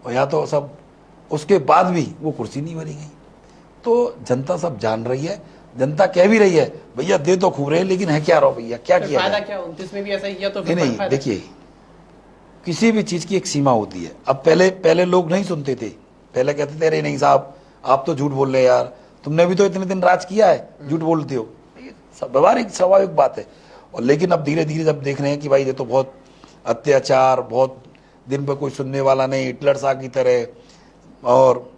और यहाँ तो सब, उसके बाद भी वो कुर्सी नहीं भरी गई। तो जनता सब जान रही है। जनता कह भी रही है भैया दे तो खूब रहे लेकिन है क्या रहो भैया, क्या फिर किया फायदा जाए? क्या 29 में भी ऐसा ही किया तो नहीं फिर नहीं, फायदा देखिए किसी भी चीज की एक सीमा होती है। अब पहले पहले लोग नहीं सुनते थे, पहले कहते थे अरे नहीं साहब आप तो झूठ बोल रहे हैं यार, तुमने भी तो इतने दिन राज किया है, झूठ बोलते हो, ये व्यवहारिक स्वाभाविक बात है। और लेकिन अब धीरे धीरे जब देख रहे हैं कि भाई ये तो बहुत अत्याचार, बहुत दिन पर कोई सुनने वाला नहीं, हिटलर शाह की तरह, और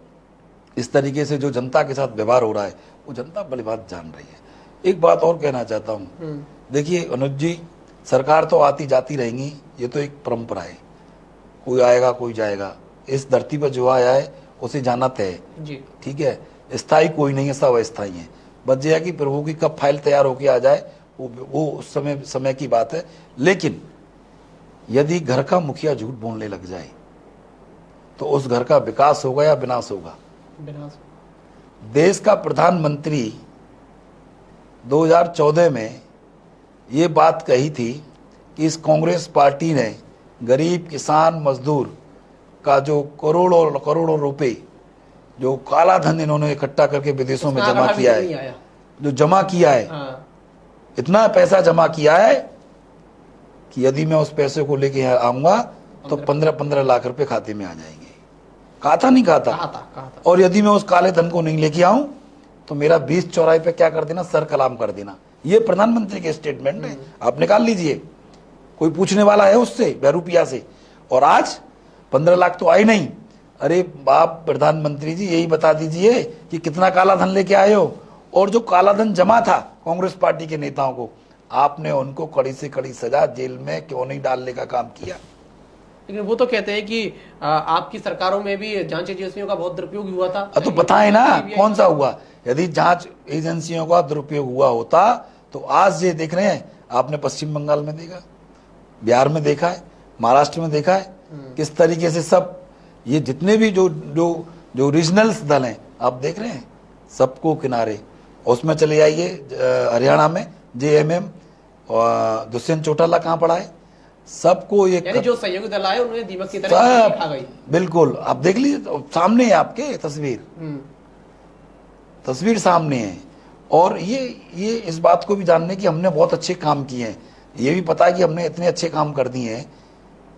इस तरीके से जो जनता के साथ व्यवहार हो रहा है वो जनता भली बात जान रही है। एक बात और कहना चाहता हूँ, देखिए अनुज जी, सरकार तो आती जाती रहेंगी, ये तो एक परंपरा है, कोई आएगा कोई जाएगा, इस धरती पर जो आया है उसे जाना तय है, जी। ठीक है। स्थायी कोई नहीं है, सब अस्थायी है। बच जाए कि प्रभु की कब फाइल तैयार होके आ जाए वो उस समय की बात है। लेकिन यदि घर का मुखिया झूठ बोलने लग जाए तो उस घर का विकास होगा या विनाश होगा? विनाश। देश का प्रधानमंत्री 2014 में ये बात कही थी कि इस कांग्रेस पार्टी ने गरीब किसान मजदूर का जो करोड़ों करोड़ों रुपए जो काला धन इन्होंने इकट्ठा करके विदेशों में जमा किया है, जो जमा किया है, इतना पैसा जमा किया है कि यदि मैं उस पैसे को लेके आऊंगा तो 15-15 लाख रुपए खाते में आ जाएंगे। कहा था नहीं कहा था? और यदि मैं उस काले धन को नहीं लेके आऊं तो मेरा 20 चौराहे पे क्या कर देना, सर कलाम कर देना। ये प्रधानमंत्री के स्टेटमेंट है, आप निकाल लीजिए, कोई पूछने वाला है उससे बहरूपिया से। और आज 15 लाख तो आए नहीं। अरे आप प्रधानमंत्री जी यही बता दीजिए कि कितना काला धन लेके आए हो, और जो काला धन जमा था कांग्रेस पार्टी के नेताओं को, आपने उनको कड़ी से कड़ी सजा, जेल में क्यों नहीं डालने का काम किया? लेकिन वो तो कहते हैं कि आपकी सरकारों में भी जांच एजेंसियों का बहुत दुरुपयोग हुआ था। तो बताए ना कौन सा हुआ? यदि जांच एजेंसियों का दुरुपयोग हुआ होता तो आज ये देख रहे हैं, आपने पश्चिम बंगाल में देखा, बिहार में देखा है, महाराष्ट्र में देखा है, किस तरीके से सब ये जितने भी जो जो जो रीजनल्स दल हैं आप देख रहे हैं, सबको किनारे। उसमें चले जाइए हरियाणा में जेएमएम और दुष्यंत चौटाला कहाँ पड़ा है, सबको ये यानी जो सहयोगी दल आए उन्होंने दीमक की तरह खा गई। बिल्कुल, आप देख लीजिए सामने है आपके तस्वीर सामने है। और ये इस बात को भी जानने की हमने बहुत अच्छे काम किए हैं, ये भी पता है कि हमने इतने अच्छे काम कर दिए हैं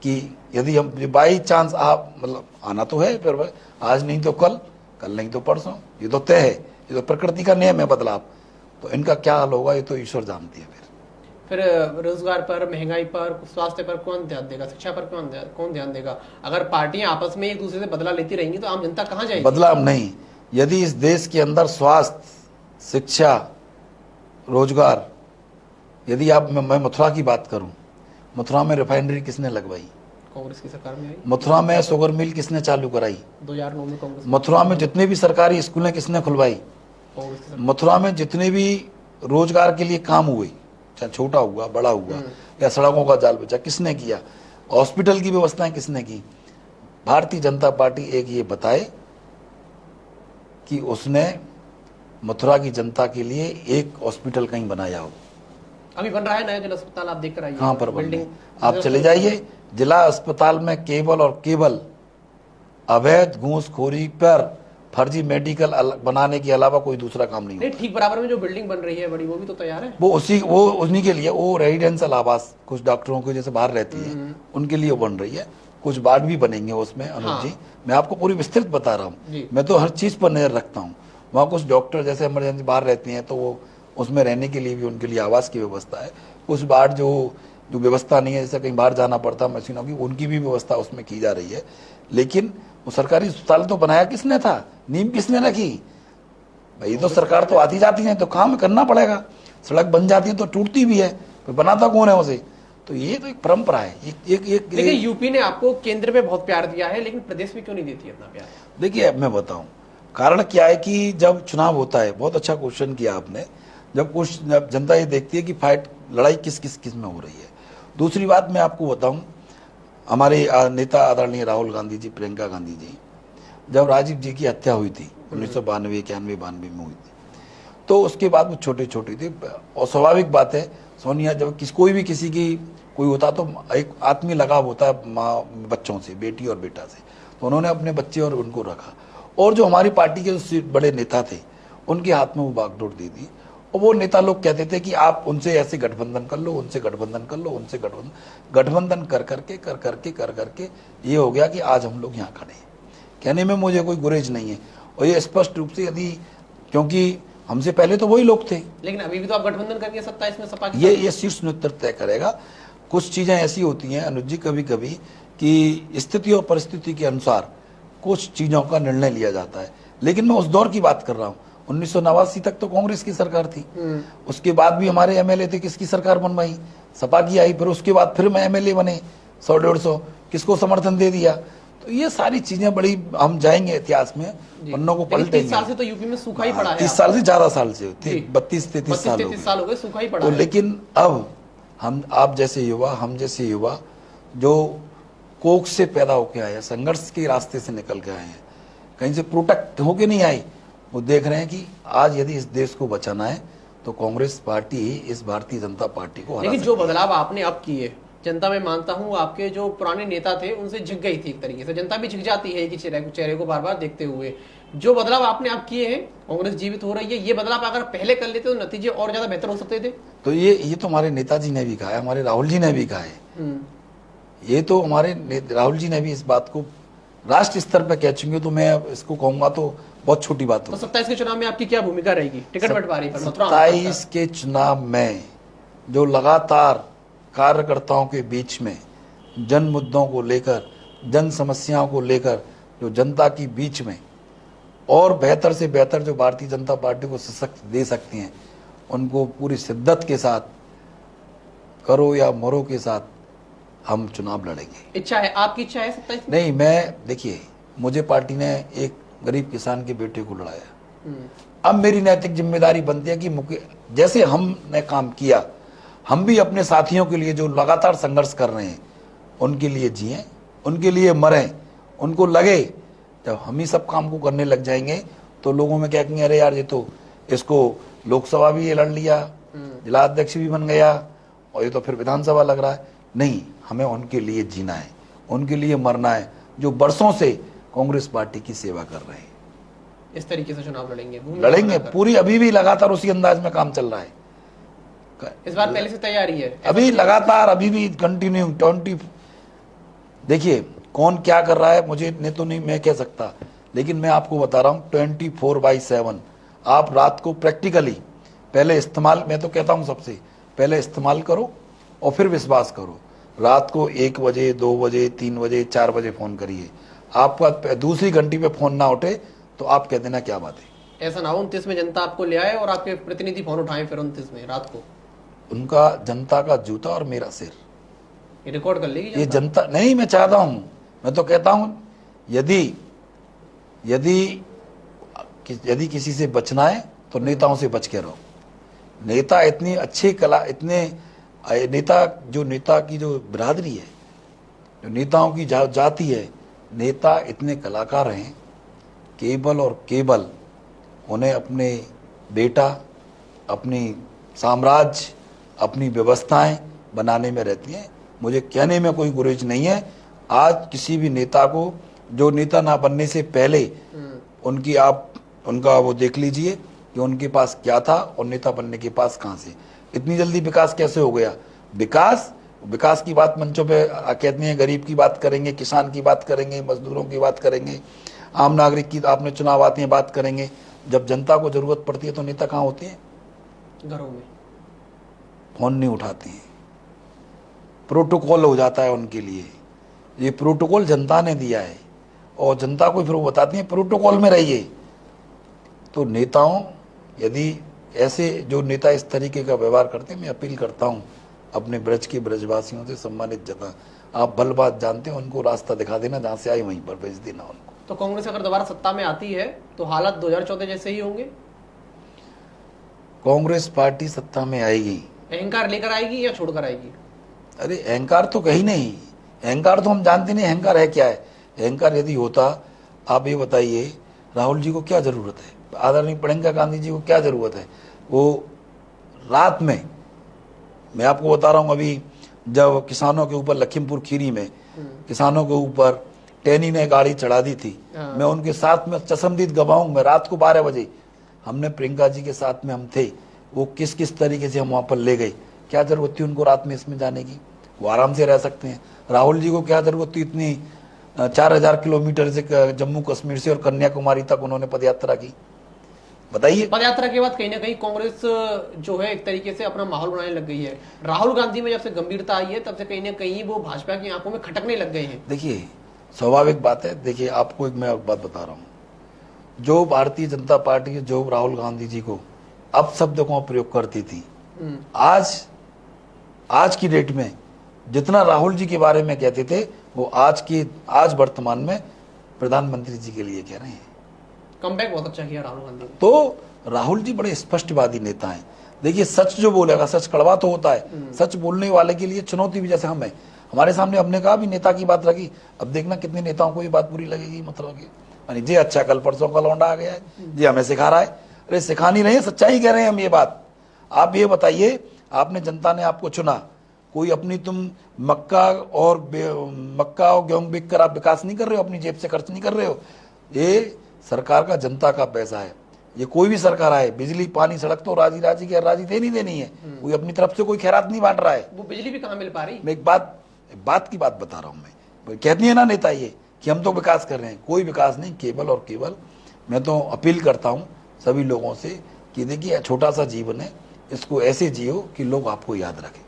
कि यदि हम बाई चांस आप मतलब आना तो है, फिर आज नहीं तो कल, कल नहीं तो परसों, ये तो तय है, ये तो प्रकृति का नियम है बदलाव। तो इनका क्या हाल होगा ये तो ईश्वर जानती है। फिर रोजगार पर, महंगाई पर, स्वास्थ्य पर कौन ध्यान देगा, शिक्षा पर कौन ध्यान देगा? अगर पार्टियां आपस में एक दूसरे से बदला लेती रहेंगी तो आम जनता कहां जाएगी? बदलाव नहीं, यदि इस देश के अंदर स्वास्थ्य, शिक्षा, रोजगार, यदि आप मैं मथुरा की बात करूं, मथुरा में रिफाइनरी किसने लगवाई? कांग्रेस की सरकार में आई। मथुरा में शुगर मिल किसने चालू कराई? 2009 में कांग्रेस। मथुरा में जितने भी सरकारी स्कूलें किसने खुलवाई? कांग्रेस की। मथुरा में जितने भी रोजगार के लिए काम हुए, चाहे छोटा हुआ बड़ा हुआ, या सड़कों का जाल बिछा, किसने किया? हॉस्पिटल की व्यवस्थाएं किसने की? भारतीय जनता पार्टी एक ये बताए कि उसने मथुरा की जनता के लिए एक हॉस्पिटल कहीं बनाया हो। अभी बन रहा है नया जिला अस्पताल, आप देख कर आइए। कहाँ पर बिल्डिंग? आप चले जाइए, जिला अस्पताल में केवल और केवल अवैध घूसखोरी पर फर्जी मेडिकल बनाने के अलावा कोई दूसरा काम नहीं। ठीक बराबर में जो बिल्डिंग बन रही है बड़ी, वो भी तो तैयार है। वो उन्हीं के लिए, वो रेजिडेंशियल आवास कुछ डॉक्टरों के जैसे बाहर रहती है उनके लिए बन रही है, कुछ वार्ड भी बनेंगे उसमें। अनुज जी, मैं आपको पूरी विस्तृत बता रहा हूँ, मैं तो हर चीज पर नजर रखता हूँ। वहाँ कुछ डॉक्टर जैसे इमरजेंसी बाहर रहती हैं तो वो उसमें रहने के लिए भी उनके लिए आवास की व्यवस्था है। कुछ वार्ड जो व्यवस्था नहीं है, जैसे कहीं बाहर जाना पड़ता मशीनों की, उनकी भी व्यवस्था उसमें की जा रही है। लेकिन वो सरकारी अस्पताल तो बनाया किसने था, नींव किसने रखी? भाई तो सरकार तो आती जाती है तो काम करना पड़ेगा। सड़क बन जाती है तो टूटती भी है, तो बनाता कौन है उसे? तो ये तो एक परंपरा है। देखिए यूपी ने आपको केंद्र में बहुत प्यार दिया है, लेकिन प्रदेश में क्यों नहीं देती अपना प्यार? देखिए अब मैं बताऊं कारण क्या है कि जब चुनाव होता है, बहुत अच्छा क्वेश्चन किया आपने, जब जनता ये देखती है कि फाइट, लड़ाई किस में हो रही है। दूसरी बात मैं आपको बताऊं, हमारे नेता आदरणीय राहुल गांधी जी, प्रियंका गांधी जी, जब राजीव जी की हत्या हुई थी 1992 में हुई थी, तो उसके बाद वो छोटे छोटे थे। और स्वाभाविक बात है, सोनिया जब कोई भी किसी की कोई होता तो एक आत्मीय लगाव होता है माँ बच्चों से, बेटी और बेटा से, तो उन्होंने अपने बच्चे और उनको रखा। और जो हमारी पार्टी के बड़े नेता थे उनके हाथ में वो बागडोर दे दी। और वो नेता लोग कहते थे कि आप उनसे ऐसे गठबंधन कर लो, उनसे गठबंधन कर लो, उनसे गठबंधन कर करके ये हो गया कि आज हम लोग यहाँ खड़े हैं। कहने में मुझे कोई गुरेज नहीं है, और ये स्पष्ट रूप से यदि, क्योंकि हमसे पहले तो वही लोग थे, लेकिन अभी भी तो आप गठबंधन करके 27 में सपा के ये शीर्ष नेतृत्व तय करेगा। कुछ चीजें ऐसी होती हैं अनुज जी कभी कभी कि स्थिति और परिस्थिति के अनुसार कुछ चीजों का निर्णय लिया जाता है, लेकिन मैं उस दौर की बात कर रहा हूँ। 1989 तक तो कांग्रेस की सरकार थी, उसके बाद भी हमारे एमएलए थे, किसकी सरकार बनवाई? सपा की आई, फिर उसके बाद फिर मैं एमएलए बने 100-150, किसको समर्थन दे दिया? तो ये सारी चीजें बड़ी, हम जाएंगे इतिहास में, पन्नों को पलटेंगे। 30 साल से तो यूपी में सूखा ही पड़ा है। 30 साल से ज्यादा साल से थे, 32-33 साल हो गए सूखा ही पड़ा तो है। लेकिन अब हम, आप जैसे युवा, हम जैसे युवा जो कोख से पैदा होके आए हैं, संघर्ष के रास्ते से निकल के आए हैं, कहीं से प्रोटेक्ट होके नहीं आए, वो देख रहे हैं कि आज यदि इस देश को बचाना है तो कांग्रेस पार्टी ही इस भारतीय जनता पार्टी को हरा लेकिन जो सकती है। बदलाव आपने अब किए, जनता में मानता हूं आपके जो पुराने नेता थे उनसे झिक गई थी एक तरीके से, जनता भी झिक जाती है कि चेहरे को बार बार देखते हुए। जो बदलाव आपने अब किए हैं, कांग्रेस जीवित हो रही है, ये बदलाव अगर पहले कर लेते तो नतीजे और ज्यादा बेहतर हो सकते थे। तो ये तो हमारे नेताजी ने भी कहा है, हमारे राहुल जी ने भी कहा है, ये तो हमारे राहुल जी ने भी इस बात को राष्ट्र स्तर पर कह चुके, तो मैं इसको कहूंगा तो बहुत छोटी बात तो होगी। 27 के चुनाव में आपकी क्या भूमिका रहेगी टिकट बंटवारे पर? 27 के चुनाव में जो लगातार कार्यकर्ताओं के बीच में जन मुद्दों को लेकर, जन समस्याओं को लेकर, जो जनता की बीच में और बेहतर से बेहतर जो भारतीय जनता पार्टी को सशक्त दे सकती हैं, उनको पूरी शिद्दत के साथ, करो या मरो के साथ हम चुनाव लड़ेंगे। इच्छा है, आपकी इच्छा है 27? नहीं, मैं देखिए, मुझे पार्टी ने एक गरीब किसान के बेटे को लड़ाया, अब मेरी नैतिक जिम्मेदारी बनती है कि जैसे हमने काम किया, हम भी अपने साथियों के लिए जो लगातार संघर्ष कर रहे हैं उनके लिए जिएं, उनके लिए मरें। उनको लगे जब हम ही सब काम को करने लग जाएंगे तो लोगों में क्या कहेंगे, अरे यार ये तो, इसको लोकसभा भी ये लड़ लिया, जिला अध्यक्ष भी बन गया, और ये तो फिर विधानसभा लग रहा है। नहीं, हमें उनके लिए जीना है, उनके लिए मरना है, जो बरसों से कांग्रेस पार्टी की सेवा कर रहे हैं। इस तरीके से चुनाव लड़ेंगे पूरी, अभी भी लगातार उसी अंदाज में काम चल रहा है। इस बार पहले से तैयारी है, अभी लगातार, अभी भी कंटिन्यू 20। देखिए कौन क्या कर रहा है मुझे ने तो नहीं मैं कह सकता, लेकिन मैं आपको बता रहा हूँ 24/7 आप रात को प्रैक्टिकली पहले इस्तेमाल, मैं तो कहता हूँ सबसे पहले इस्तेमाल करो और फिर विश्वास करो। रात को 1 बजे, 2 बजे, 3 बजे, 4 बजे फोन करिए, आपका दूसरी घंटी पे फोन ना उठे तो आप कह देना क्या बात है। ऐसा ना हो 29 में जनता आपको ले आए और आपके प्रतिनिधि फोन उठाएं फिर 29 में रात को। उनका जनता का जूता और मेरा सिर, ये रिकॉर्ड कर लेगी ये जनता नहीं, मैं चाहता हूं, मैं तो कहता हूं यदि यदि किसी से बचना है तो नेताओं से बच के रहो। नेता इतनी अच्छी कला, इतने नेता, जो नेता की जो बिरादरी है, जो नेताओं की जाति है, नेता इतने कलाकार हैं, केवल और केवल उन्हें अपने बेटा, अपनी साम्राज्य, अपनी व्यवस्थाएं बनाने में रहती हैं। मुझे कहने में कोई गुरेज नहीं है। आज किसी भी नेता को, जो नेता ना बनने से पहले उनकी उनका वो देख लीजिए कि उनके पास क्या था और नेता बनने के पास कहां से, इतनी जल्दी विकास कैसे हो गया। विकास की बात मंचों पे कहते हैं, गरीब की बात करेंगे, किसान की बात करेंगे, मजदूरों की बात करेंगे, आम नागरिक की आपने चुनाव आते हैं बात करेंगे। जब जनता को जरूरत पड़ती है तो नेता कहाँ होते हैं? घरों में फोन नहीं उठाते हैं, प्रोटोकॉल हो जाता है उनके लिए। ये प्रोटोकॉल जनता ने दिया है और जनता को फिर वो बताती है प्रोटोकॉल में रहिए। तो नेताओं, यदि ऐसे जो नेता इस तरीके का व्यवहार करते हैं, मैं अपील करता हूं अपने ब्रज के ब्रजवासियों से, सम्मानित जगह आप भल बात जानते हैं, उनको रास्ता दिखा देना, जहां से आए वहीं पर भेज देना उनको। तो कांग्रेस अगर दोबारा सत्ता में आती है तो हालात 2014 जैसे ही होंगे? कांग्रेस पार्टी सत्ता में आएगी, अहंकार लेकर आएगी या छोड़कर आएगी? अरे अहंकार तो कहीं नहीं, अहंकार तो हम जानते नहीं अहंकार है क्या है। अहंकार यदि होता, आप ये बताइए राहुल जी को क्या जरूरत है, आदरणीय प्रियंका गांधी जी को क्या जरूरत है? वो रात में, मैं आपको बता रहा हूं, अभी जब किसानों के ऊपर लखीमपुर खीरी में किसानों के ऊपर टैनी ने गाड़ी चढ़ा दी थी, मैं उनके साथ में चशमदीद गवाह हूं। मैं रात को 12 बजे, हमने प्रियंका जी के साथ में हम थे, वो किस किस तरीके से हम वहाँ पर ले गए, क्या ज़रूरत थी उनको रात में इसमें जाने की, वो आराम से रह सकते हैं। राहुल जी को क्या ज़रूरत थी इतनी 4000 किलोमीटर से जम्मू कश्मीर से और कन्याकुमारी तक उन्होंने पदयात्रा की, बताइए। पदयात्रा के बाद कहीं ना कहीं कांग्रेस जो है एक तरीके से अपना माहौल बनाने लग गई है। राहुल गांधी में जब से गंभीरता आई है तब से कहीं ना कहीं वो भाजपा की आंखों में खटकने लग गए हैं। देखिए स्वाभाविक बात है। देखिए आपको एक मैं बात बता रहा हूँ, जो भारतीय जनता पार्टी जो राहुल गांधी जी को अपशब्द का प्रयोग करती थी, आज की डेट में जितना राहुल जी के बारे में कहते थे वो आज वर्तमान में प्रधानमंत्री जी के लिए कह रहे हैं। कमबैक बहुत अच्छा किया राहुल गांधी ने। तो राहुल जी बड़े स्पष्टवादी नेता हैं। देखिए सच जो बोलेगा, सच कड़वा तो होता है, सच बोलने वाले के लिए चुनौती भी, जैसे हम है, हमारे सामने हमने कहा भी नेता की बात रखी, अब देखना कितने नेताओं को ये बात बुरी लगेगी, मतलब कि जी अच्छा कल परसों का लौंडा आ गया है जी हमें सिखा रहा है। अरे सिखा नहीं रहे, सच्चाई कह रहे हैं हम ये बात। आप ये बताइए, आपने जनता ने आपको चुना, कोई अपनी तुम मक्का और गेहूं बेच कर आप विकास नहीं कर रहे हो, अपनी जेब से खर्च नहीं कर रहे हो। ये सरकार का जनता का पैसा है। ये कोई भी सरकार आए, बिजली पानी सड़क तो राजी की राजी देनी है, कोई अपनी तरफ से कोई खैरात नहीं बांट रहा है। वो बिजली भी कहाँ मिल पा रही। मैं एक बात की बात बता रहा हूं, मैं कहती है ना नेता ये कि हम तो विकास कर रहे हैं, कोई विकास नहीं, केवल और केवल मैं तो अपील करता हूं सभी लोगों से कि देखिए छोटा सा जीवन है, इसको ऐसे जियो कि लोग आपको याद रखें।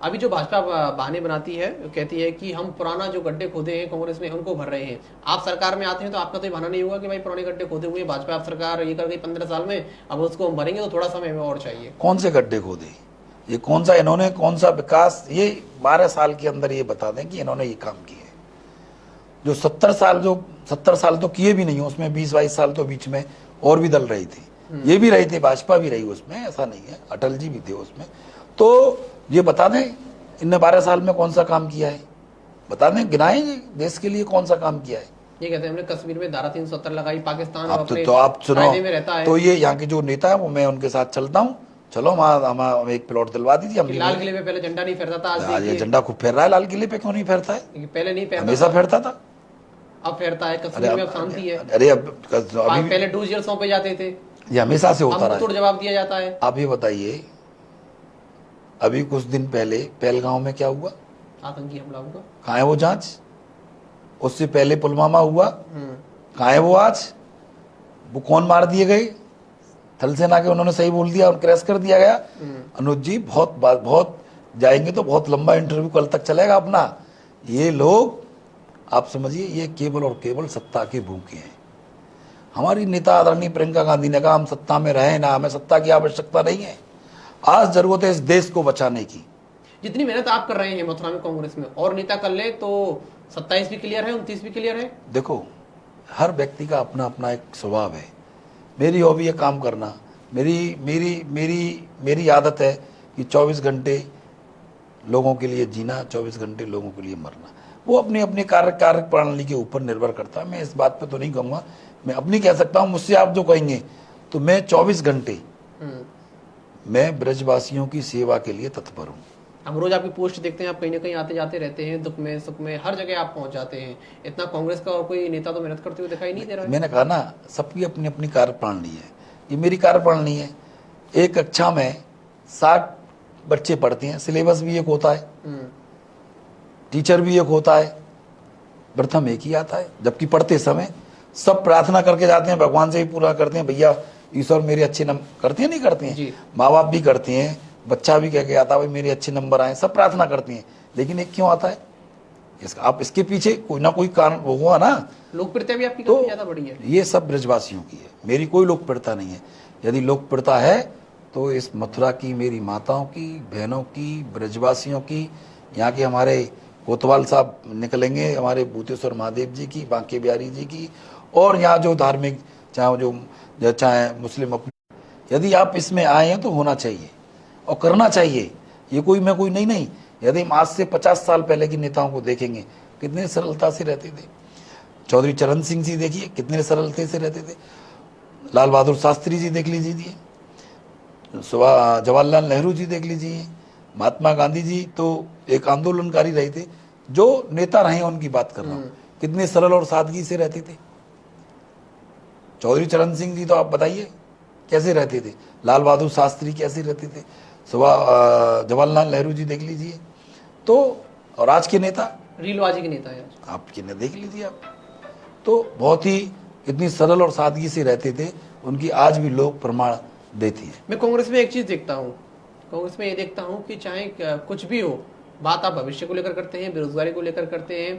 अभी जो भाजपा बहाने बनाती है, कहती है कि हम पुराना जो गड्ढे खोदे हैं कांग्रेस ने उनको भर रहे हैं। आप सरकार में आते हैं तो आपका तो ये बहाना नहीं होगा कि भाई पुराने गड्ढे खोदे हुए भाजपा आप सरकार ये कर गई 15 साल में, अब उसको हम भरेंगे तो थोड़ा समय हमें और चाहिए। कौन से गड्ढे खोदे, ये कौन सा इन्होंने कौन सा विकास, ये 12 साल के अंदर ये बता दें कि इन्होंने ये काम किए। जो 70 साल तो किए भी नहीं, उसमें 20-22 साल तो बीच में और भी दल रही थी, ये भी रही थी, भाजपा भी रही उसमें, ऐसा नहीं है, अटल जी भी थे उसमें। तो ये बता दें इनने 12 साल में कौन सा काम किया है, बता दें, गिनाएं देश के लिए कौन सा काम किया है। ये कहते हैं हमने कश्मीर में धारा 370 लगाई, पाकिस्तान आप तो आप सुनो में रहता है। तो ये यहाँ के जो नेता है वो मैं उनके साथ चलता हूँ, चलो हम एक प्लॉट दिलवा दीजिए। हम लाल किले पे पहले झंडा नहीं फहरता था, आज ये झंडा खूब फहर रहा है। लाल किले पे क्यों नहीं फहरता है, पहले नहीं फहरता, हमेशा फहरता था, अब फहरता है। कश्मीर में अब शांति है। अरे अब पहले डूजियर सौंपे जाते थे, ये हमेशा से होता रहा है, जवाब दिया जाता है। आप ये बताइए, अभी कुछ दिन पहले पहलगांव में क्या हुआ, आतंकी हमला हुआ, कहाँ है वो जांच? उससे पहले पुलवामा हुआ, कहाँ है वो आज? वो कौन मार दिए गए? थल सेना के, उन्होंने सही बोल दिया और क्रैश कर दिया गया। अनुज जी बहुत जाएंगे तो बहुत लंबा इंटरव्यू कल तक चलेगा अपना। ये लोग आप समझिए, ये केवल और केवल सत्ता के भूखे हैं। हमारी नेता आदरणीय प्रियंका गांधी ने कहा हम सत्ता में रहे ना, हमें सत्ता की आवश्यकता नहीं है, आज जरूरत है इस देश को बचाने की। जितनी मेहनत आप कर रहे हैं मथुरा में कांग्रेस में, और नेता कर ले तो 27 भी क्लियर है, 29 भी क्लियर है। देखो हर व्यक्ति का अपना अपना एक स्वभाव है। मेरी हॉबी है काम करना, मेरी आदत है कि 24 घंटे लोगों के लिए जीना, 24 घंटे लोगों के लिए मरना। वो अपने अपने कार्य प्रणाली के ऊपर निर्भर करता है। मैं इस बात पे तो नहीं कहूँगा, मैं अपनी कह सकता हूँ। मुझसे आप जो कहेंगे तो मैं 24 घंटे मैं ब्रजवासियों की सेवा के लिए तत्पर हूँ। हम रोज आपकी पोस्ट देखते हैं, आप कहीं ना कहीं आते जाते रहते हैं, दुख में सुख में हर जगह आप पहुंच जाते हैं। इतना कांग्रेस का और कोई नेता तो मेहनत करते हुए दिखाई नहीं दे रहा है। मैंने कहा ना, सबकी अपनी अपनी कार्य प्रणाली है, ये मेरी कार्य प्रणाली है। एक कक्षा में 60 बच्चे पढ़ते हैं, सिलेबस भी एक होता है, टीचर भी एक होता है, प्रथम एक ही आता है। जबकि पढ़ते समय सब प्रार्थना करके जाते हैं, भगवान से भी पूरा करते हैं, भैया ईश्वर मेरे अच्छे नंबर, करते हैं नहीं करते हैं, माँ बाप भी करते हैं, बच्चा भी कह के आता है भाई मेरे अच्छे नंबर आए, सब प्रार्थना करती हैं। लेकिन एक क्यों आता है? आप इसके पीछे कोई ना कोई कारण वो हुआ ना। लोकप्रियता भी आपकी तो काफी ज्यादा बड़ी है। ये सब ब्रजवासियों की है, मेरी कोई लोकप्रियता नहीं है। यदि लोकप्रियता है तो इस मथुरा की मेरी माताओं की, बहनों की, ब्रजवासियों की, यहाँ के हमारे कोतवाल साहब निकलेंगे, हमारे भूतेश्वर महादेव जी की, बांके बिहारी जी की, और यहाँ जो धार्मिक चाहे मुस्लिम, यदि आप इसमें आए हैं तो होना चाहिए और करना चाहिए। ये कोई नहीं। यदि हम आज से 50 साल पहले के नेताओं को देखेंगे, कितने सरलता से रहते थे। चौधरी चरण सिंह जी देखिए कितने सरलते से रहते थे। लाल बहादुर शास्त्री जी देख लीजिए, जवाहरलाल नेहरू जी देख लीजिए, महात्मा गांधी जी तो एक आंदोलनकारी रहे थे। जो नेता रहे उनकी बात कर रहा हूँ, कितने सरल और सादगी से रहते थे। चौधरी चरण सिंह जी तो आप बताइए कैसे रहते थे, लाल बहादुर शास्त्री कैसे रहते थे, सुबह जवाहरलाल नेहरू जी देख लीजिए। तो और आज के नेता, रीलबाजी के नेता है आपके ने देख लीजिए आप, तो बहुत ही इतनी सरल और सादगी से रहते थे, उनकी आज भी लोग प्रमाण देते हैं। मैं कांग्रेस में एक चीज देखता हूँ, कांग्रेस में ये देखता हूँ कि चाहे कुछ भी हो, बात आप भविष्य को लेकर करते हैं, बेरोजगारी को लेकर करते हैं,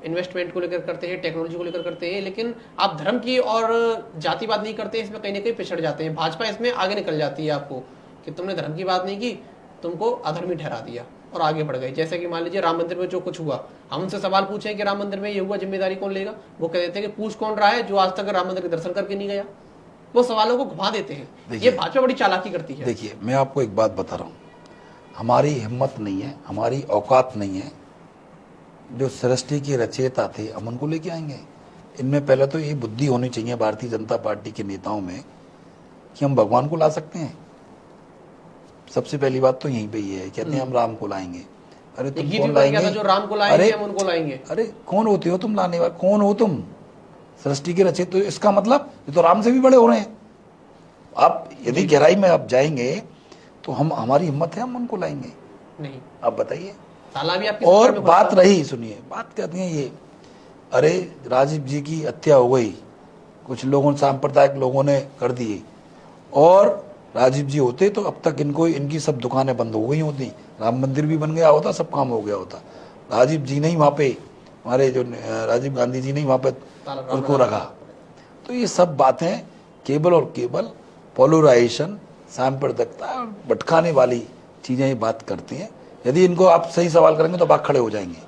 इन्वेस्टमेंट को लेकर करते हैं, टेक्नोलॉजी को लेकर करते हैं, लेकिन आप धर्म की और जातिवाद नहीं करते हैं। इसमें कहीं ना कहीं पिछड़ जाते हैं। भाजपा इसमें आगे निकल जाती है आपको कि तुमने धर्म की बात नहीं की, तुमको अधर्मी ठहरा दिया और आगे बढ़ गए। जैसे कि मान लीजिए राम मंदिर में जो कुछ हुआ, हम उनसे सवाल पूछे कि राम मंदिर में ये हुआ, जिम्मेदारी कौन लेगा? वो कह देते हैं कि पूछ कौन रहा है जो आज तक राम मंदिर के दर्शन करके नहीं गया। वो सवालों को घुमा देते हैं। ये भाजपा बड़ी चालाकी करती है। देखिए, मैं आपको एक बात बता रहा हूँ, हमारी हिम्मत नहीं है, हमारी औकात नहीं है। जो सृष्टि के रचयिता थे, हम उनको लेके आएंगे। इनमें पहले तो ये बुद्धि होनी चाहिए भारतीय जनता पार्टी के नेताओं में कि हम भगवान को ला सकते हैं। सबसे पहली बात तो यहीं पे ये है, कहते हैं हम राम को लाएंगे। अरे तुम कौन लाएंगे? जो राम को लाएंगे हम उनको लाएंगे। अरे कौन होते हो तुम लाने वाले? कौन हो तुम? सृष्टि के रचयिता। तो इसका मतलब ये तो राम से भी बड़े हो रहे हैं। आप यदि गहराई में आप जाएंगे तो हम, हमारी हिम्मत है, हम उनको लाएंगे नहीं। आप बताइए। आपकी और बात रही, सुनिए, बात कहते हैं ये, अरे राजीव जी की हत्या हो गई, कुछ लोगों, सांप्रदायिक लोगों ने कर दिए, और राजीव जी होते तो अब तक इनको, इनकी सब दुकानें बंद हो गई होती, राम मंदिर भी बन गया होता, सब काम हो गया होता। राजीव जी नहीं वहाँ पे, हमारे जो राजीव गांधी जी नहीं वहाँ पे उनको रखा। तो ये सब बातें केवल और केवल पोलराइजेशन, सांप्रदायिकता, भटकाने वाली चीजें ये बात करती हैं। यदि इनको आप सही सवाल करेंगे तो बात खड़े हो जाएंगे,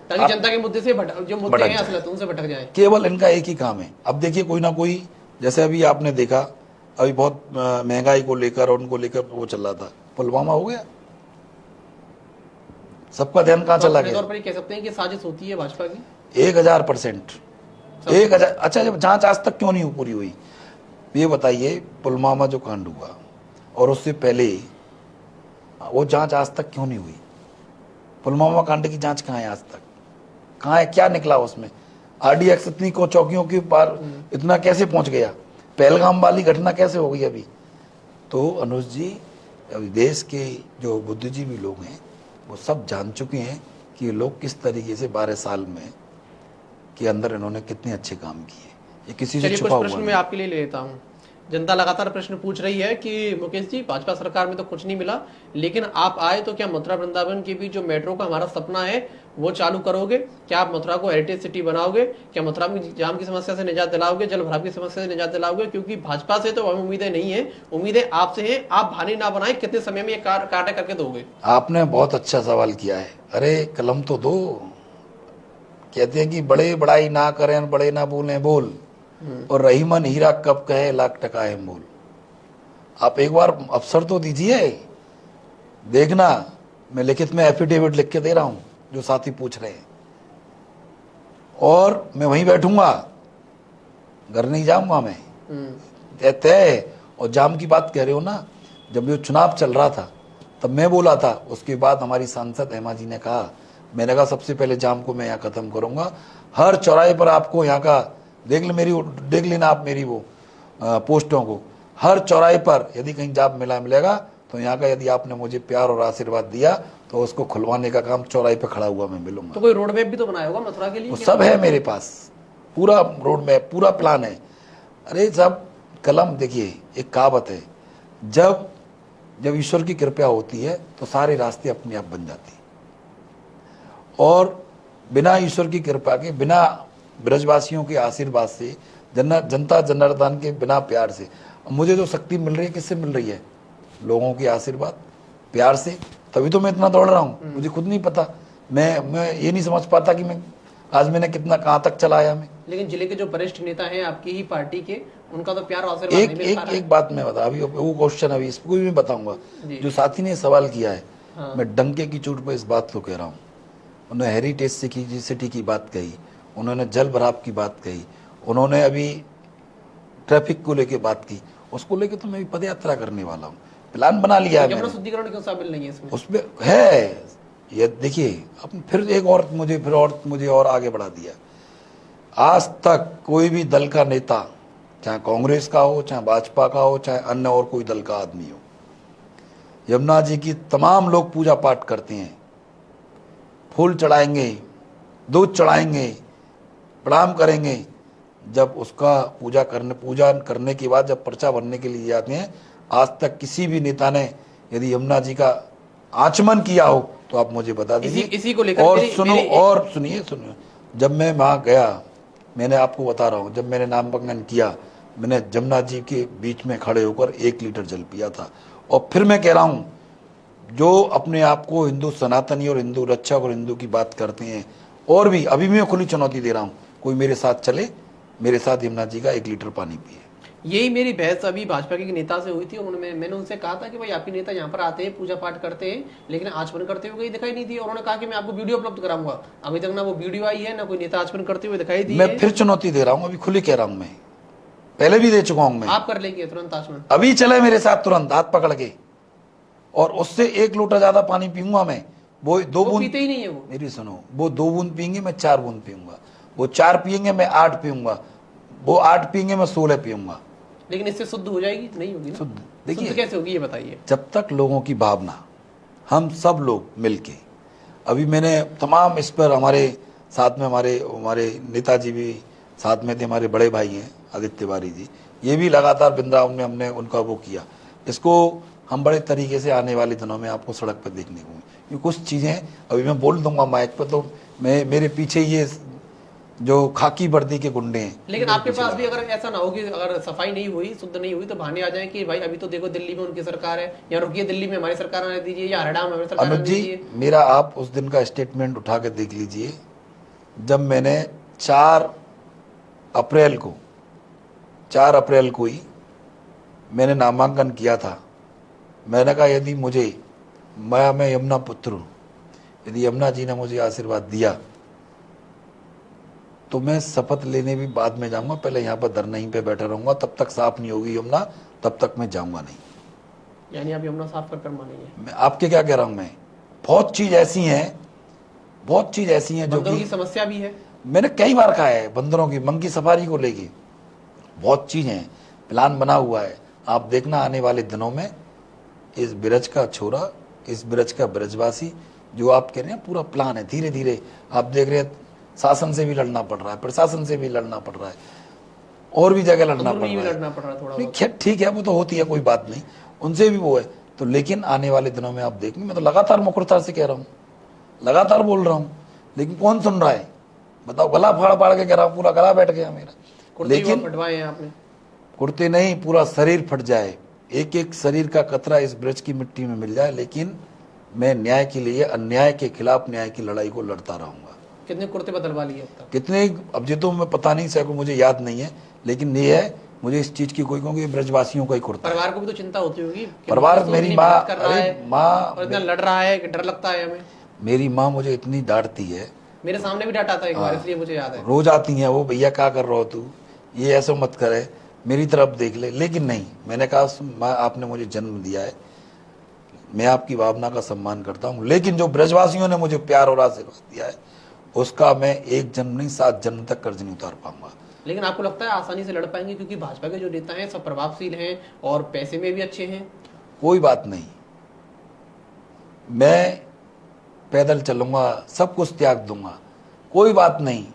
ताकि जनता के मुद्दे से जो मुद्दे हैं असलियत उनसे भटक जाए। केवल इनका एक ही काम है। अब देखिए, कोई ना कोई, जैसे अभी आपने देखा, अभी बहुत महंगाई को लेकर और उनको लेकर वो चल रहा था, पुलवामा हो गया, सबका ध्यान कहाँ चला गया? तौर पर कह सकते हैं कि साजिश होती है भाजपा की 1000%। 1000। अच्छा, जब जांच आज तक क्यों नहीं पूरी हुई ये बताइए? पुलवामा जो कांड हुआ और उससे पहले वो जांच आज तक क्यों नहीं हुई? पुलवामा कांड की जांच कहाँ है आज तक? कहाँ है? क्या निकला उसमें? RDX इतनी को चौकियों के पार इतना कैसे पहुंच गया? पहलगाम वाली घटना कैसे हो गई अभी? तो अनुज जी, अभी देश के जो बुद्धिजीवी लोग हैं वो सब जान चुके हैं कि ये लोग किस तरीके से 12 साल में के अंदर इन्होंने कितने अच्छे काम किए। ये किसी से छुपा हुआ प्रश्न मैं आपके लिए ले लेता हूँ। जनता लगातार प्रश्न पूछ रही है कि मुकेश जी, भाजपा सरकार में तो कुछ नहीं मिला, लेकिन आप आए तो क्या मथुरा वृंदावन के भी जो मेट्रो का हमारा सपना है वो चालू करोगे? क्या आप मथुरा को हेरिटेज सिटी बनाओगे? क्या मथुरा में जाम की समस्या से निजात दिलाओगे, जल भराव की समस्या से निजात दिलाओगे? क्योंकि भाजपा से तो हमें उम्मीदें नहीं है, उम्मीदें आपसे हैं। आप भानी ना बनाए, कितने समय में ये कार्य करके दोगे? आपने बहुत अच्छा सवाल किया है। अरे कलम तो दो। कहते हैं कि बड़े बड़ाई ना करें, बड़े ना बोले बोल, और रहीमन हीरा कब कहे लाख टका है मोल। आप एक बार अवसर तो दीजिए, देखना मैं लिखित में एफिडेविट लिख के दे रहा हूं जो साथी पूछ रहे हैं, और मैं वहीं बैठूंगा, घर नहीं जाऊंगा मैं। तय। और जाम की बात कह रहे हो ना, जब ये चुनाव चल रहा था तब मैं बोला था, उसके बाद हमारी सांसद हेमा जी ने कहा, मैंने कहा सबसे पहले जाम को मैं यहाँ खत्म करूंगा। हर चौराहे पर आपको यहाँ का देख लेना आप मेरी वो पोस्टों को, हर चौराहे पर यदि कहीं जाम मिलेगा तो यहाँ का, यदि आपने मुझे प्यार और आशीर्वाद दिया तो उसको खुलवाने का काम चौराहे पे खड़ा हुआ मैं मिलूंगा। तो कोई रोड मैप भी तो बनाया होगा मथुरा के लिए? वो सब है मेरे पास, पूरा रोड मैप, पूरा प्लान है। अरे सब कलम, देखिए एक कहावत है, जब ईश्वर की कृपा होती है तो सारे रास्ते अपने आप बन जाते हैं, और बिना ईश्वर की कृपा के, बिना ब्रजवासियों के आशीर्वाद से, जनता जनार्दन के बिना प्यार से, मुझे जो शक्ति मिल रही है किससे मिल रही है? लोगों के आशीर्वाद, प्यार से। तभी तो मैं इतना दौड़ रहा हूँ। मुझे खुद नहीं पता, मैं ये नहीं समझ पाता कि मैं आज मैंने कितना कहाँ तक चलाया मैं। लेकिन जिले के जो वरिष्ठ नेता हैं आपकी ही पार्टी के, उनका तो प्यार और आशीर्वाद नहीं मिल पा रहा है। एक बात मैं बता, अभी वो क्वेश्चन अभी इसको भी मैं बताऊंगा जो साथी ने सवाल किया है। मैं डंके की चोट पर इस बात को कह रहा हूँ। उन्होंने हेरिटेज सिटी की बात कही, उन्होंने जल भराव की बात कही, उन्होंने अभी ट्रैफिक को लेके बात की, उसको लेके तो मैं भी पद यात्रा करने वाला हूँ, प्लान बना लिया है मैंने। शुद्धिकरण क्यों शामिल नहीं है इसमें? उसमें है ये, देखिए अब फिर एक और मुझे और आगे बढ़ा दिया। आज तक कोई भी दल का नेता चाहे कांग्रेस का हो, चाहे भाजपा का हो, चाहे अन्य और कोई दल का आदमी हो। यमुना जी की तमाम लोग पूजा पाठ करते हैं, फूल चढ़ाएंगे, दूध चढ़ाएंगे, प्रणाम करेंगे। जब उसका पूजा करने के बाद जब पर्चा भरने के लिए जाते हैं, आज तक किसी भी नेता ने यदि यमुना जी का आचमन किया हो तो आप मुझे बता दीजिए। इसी को लेकर और मेरी सुनिए, जब मैं वहाँ गया, मैंने आपको बता रहा हूँ, जब मैंने नामांकन किया, मैंने जमुना जी के बीच में खड़े होकर 1 लीटर जल पिया था। और फिर मैं कह रहा हूँ, जो अपने आप को हिंदू सनातनी और हिंदू रक्षक और हिंदू की बात करते हैं, और भी अभी मैं खुली चुनौती दे रहा हूँ, कोई मेरे साथ चले, मेरे साथ यमुना जी का 1 लीटर पानी पिए। यही मेरी बहस अभी भाजपा के नेता से हुई थी। उन्होंने मैंने उनसे कहा था कि भाई आपके नेता यहाँ पर आते हैं, पूजा पाठ करते हैं, लेकिन आचमन करते हुए कहीं दिखाई नहीं दिए। उन्होंने कहा कि मैं आपको वीडियो उपलब्ध कराऊंगा। अभी तक ना वो वीडियो आई है, ना कोई नेता आचमन करते हुए दिखाई दी। मैं फिर चुनौती दे रहा हूँ, अभी खुली कह रहा हूँ, मैं पहले भी दे चुका हूँ। मैं आप कर लेंगे तुरंत आचमन? अभी चले मेरे साथ तुरंत हाथ पकड़ के, और उससे 1 लोटा ज्यादा पानी पीऊंगा मैं। वो 2 बूंद पीते ही नहीं है वो। मेरी सुनो, वो 2 बूंद पियेंगे, मैं 4 बूंद पीऊंगा। वो 4 पियेंगे, मैं 8 पीऊंगा। वो 8 पियेंगे, मैं 16 पीऊंगा। लेकिन इससे शुद्ध हो जाएगी? नहीं होगी ना। शुद्ध देखिए कैसे होगी ये बताइए। जब तक लोगों की भावना, हम सब लोग मिलके, अभी मैंने तमाम इस पर हमारे साथ में हमारे नेताजी भी साथ में थे, हमारे बड़े भाई हैं आदित्य तिवारी जी, ये भी लगातार वृंदावन में हमने उनका वो किया। इसको हम बड़े तरीके से आने वाले दिनों में आपको सड़क पर देखने को मिले। ये कुछ चीज़ें अभी मैं बोल दूंगा माइक पर, तो मेरे पीछे ये जो खाकी वर्दी के गुंडे हैं। लेकिन आपके पास भी अगर ऐसा ना हो कि अगर सफाई नहीं हुई, शुद्ध नहीं हुई, तो बहाने आ जाए कि भाई अभी तो देखो दिल्ली में उनकी सरकार है, या रुकिए दिल्ली में हमारी सरकार आने दीजिए, या हरियाणा में हमारी सरकार आने दीजिए। अनुज जी, मेरा आप उस दिन का स्टेटमेंट उठा के देख लीजिए, जब मैंने 4 अप्रैल को ही मैंने नामांकन किया था। मैंने कहा यदि मैं यमुना पुत्र हूँ, यदि यमुना जी ने मुझे आशीर्वाद दिया तो मैं शपथ लेने भी बाद में जाऊंगा, पहले यहाँ पर धरना ही पे बैठा रहूंगा। तब तक साफ नहीं होगी यमुना, तब तक मैं जाऊंगा नहीं। यानी आप यमुना साफ कर मानेंगे? मैं आपके क्या कह रहा हूं, मैं बहुत चीज ऐसी हैं जो की समस्या भी है। मैंने कई बार कहा है, बंदरों की मंकी सफारी को लेके बहुत चीज है, प्लान बना हुआ है। आप देखना आने वाले दिनों में इस ब्रज का छोरा, इस ब्रज का ब्रजवासी, जो आप कह रहे हैं पूरा प्लान है। धीरे धीरे आप देख रहे हैं, शासन से भी लड़ना पड़ रहा है, प्रशासन से भी लड़ना पड़ रहा है, और भी जगह लड़ना पड़ रहा है। खैर ठीक है, वो तो होती है, कोई बात नहीं, उनसे भी वो है तो। लेकिन आने वाले दिनों में आप देखेंगे, मैं तो लगातार मुखरता से कह रहा हूँ, लगातार बोल रहा हूँ, लेकिन कौन सुन रहा है बताओ? गला फाड़ फाड़ के कह रहा हूँ, पूरा गला बैठ गया मेरा। लेकिन फटवाए आपने? कुर्ते नहीं, पूरा शरीर फट जाए, एक एक शरीर का कतरा इस ब्रज की मिट्टी में मिल जाए, लेकिन मैं न्याय के लिए, अन्याय के खिलाफ न्याय की लड़ाई को लड़ता रहूंगा। कितने कुर्ते बदलवा लिए अब तक? कितने, अब ये तो मैं पता नहीं, सैकड़ों, मुझे याद नहीं है, लेकिन ये है मुझे इस चीज की कोई, क्योंकि ब्रजवासियों का ही कुर्ता। परिवार को भी तो चिंता होती होगी। परिवार, मेरी माँ, और इतना लड़ रहा है कि डर लगता है हमें। मेरी माँ मुझे इतनी डांटती है, मेरे सामने भी डांटा था एक बार, इसलिए मुझे याद है। रोज आती है वो, भैया क्या कर रहा हो तू, ये ऐसा मत करे, मेरी तरफ देख ले। लेकिन नहीं, मैंने कहा आपने मुझे जन्म दिया है, मैं आपकी भावना का सम्मान करता हूँ, लेकिन जो ब्रजवासियों ने मुझे प्यार और आशीर्वाद दिया है, उसका मैं 1 जन्म नहीं 7 जन्म तक कर्ज नहीं उतार पाऊंगा। लेकिन आपको लगता है आसानी से लड़ पाएंगे? क्योंकि भाजपा के जो नेता हैं सब प्रभावशील हैं और पैसे में भी अच्छे हैं। कोई बात नहीं, मैं पैदल चलूंगा, सब कुछ त्याग दूंगा, कोई बात नहीं।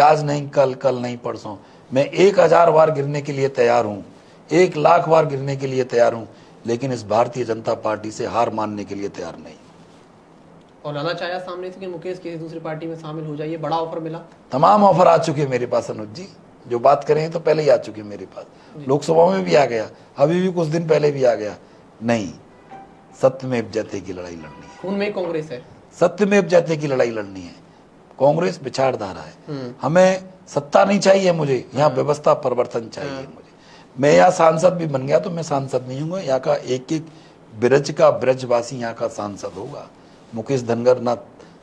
आज नहीं कल, कल नहीं परसों, मैं 1000 बार गिरने के लिए तैयार हूं, 1 लाख बार गिरने के लिए तैयार हूं, लेकिन इस भारतीय जनता पार्टी से हार मानने के लिए तैयार नहीं। और लाना चाहा सामने से कि मुकेश किसी दूसरी पार्टी में शामिल हो जाइए, बड़ा ऑफर मिला? तमाम ऑफर आ चुके मेरे पास अनुज जी, जो बात करें तो पहले ही आ चुके मेरे पास, लोकसभा में भी आ गया, अभी भी कुछ दिन पहले भी आ गया। नहीं, सत्यमेव जयते की लड़ाई लड़नी है। खून में कांग्रेस है, सत्यमेव जयते की लड़ाई लड़नी है। कांग्रेस विचारधारा है, हमें सत्ता नहीं चाहिए, मुझे यहाँ व्यवस्था परिवर्तन चाहिए। मुझे, मैं यहाँ सांसद भी बन गया तो मैं सांसद नहीं हूँ, यहाँ का एक एक ब्रज का ब्रजवासी यहाँ का सांसद होगा। मुकेश धनगर ना,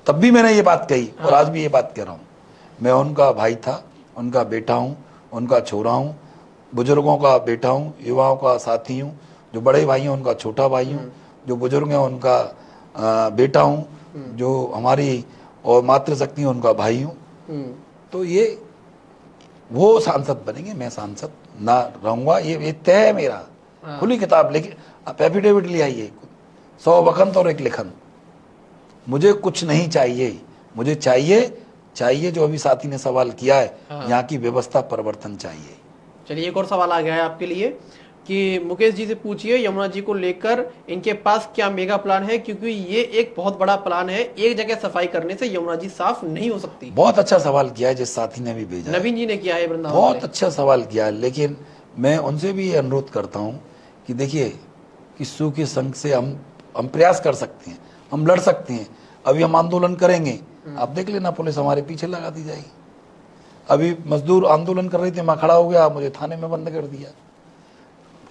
तब भी मैंने ये बात कही और आज भी ये बात कह रहा हूँ, मैं उनका भाई था, उनका बेटा हूँ, उनका छोरा हूँ, बुजुर्गों का बेटा हूँ, युवाओं का साथी हूँ, जो बड़े भाई हैं उनका छोटा भाई हूँ, जो बुजुर्ग हैं उनका बेटा हूँ, जो हमारी और मातृशक्ति है उनका भाई हूँ। तो ये वो सांसद बनेंगे, मैं सांसद ना रहूंगा, ये तय है मेरा। हाँ। खुली किताब लेके आप एफिडेविट ले आइए, 100 बखंत और 1 लेखन। मुझे कुछ नहीं चाहिए, मुझे चाहिए जो अभी साथी ने सवाल किया है, हाँ। यहाँ की व्यवस्था परिवर्तन चाहिए। चलिए एक और सवाल आ गया है आपके लिए कि मुकेश जी से पूछिए यमुना जी को लेकर इनके पास क्या मेगा प्लान है, क्योंकि ये एक बहुत बड़ा प्लान है, एक जगह सफाई करने से यमुना जी साफ नहीं हो सकती। बहुत अच्छा सवाल किया है जिस साथी ने भी भेजा है। नवीन जी ने किया है वृंदावन बहुत वाले। अच्छा सवाल किया है, लेकिन मैं उनसे भी ये अनुरोध करता हूँ कि देखिए कि सू के संघ से हम प्रयास कर सकते हैं, हम लड़ सकते हैं। अभी हम आंदोलन करेंगे, आप देख लेना पुलिस हमारे पीछे लगा दी जाएगी। अभी मजदूर आंदोलन कर रहे थे, मैं खड़ा हो गया, मुझे थाने में बंद कर दिया।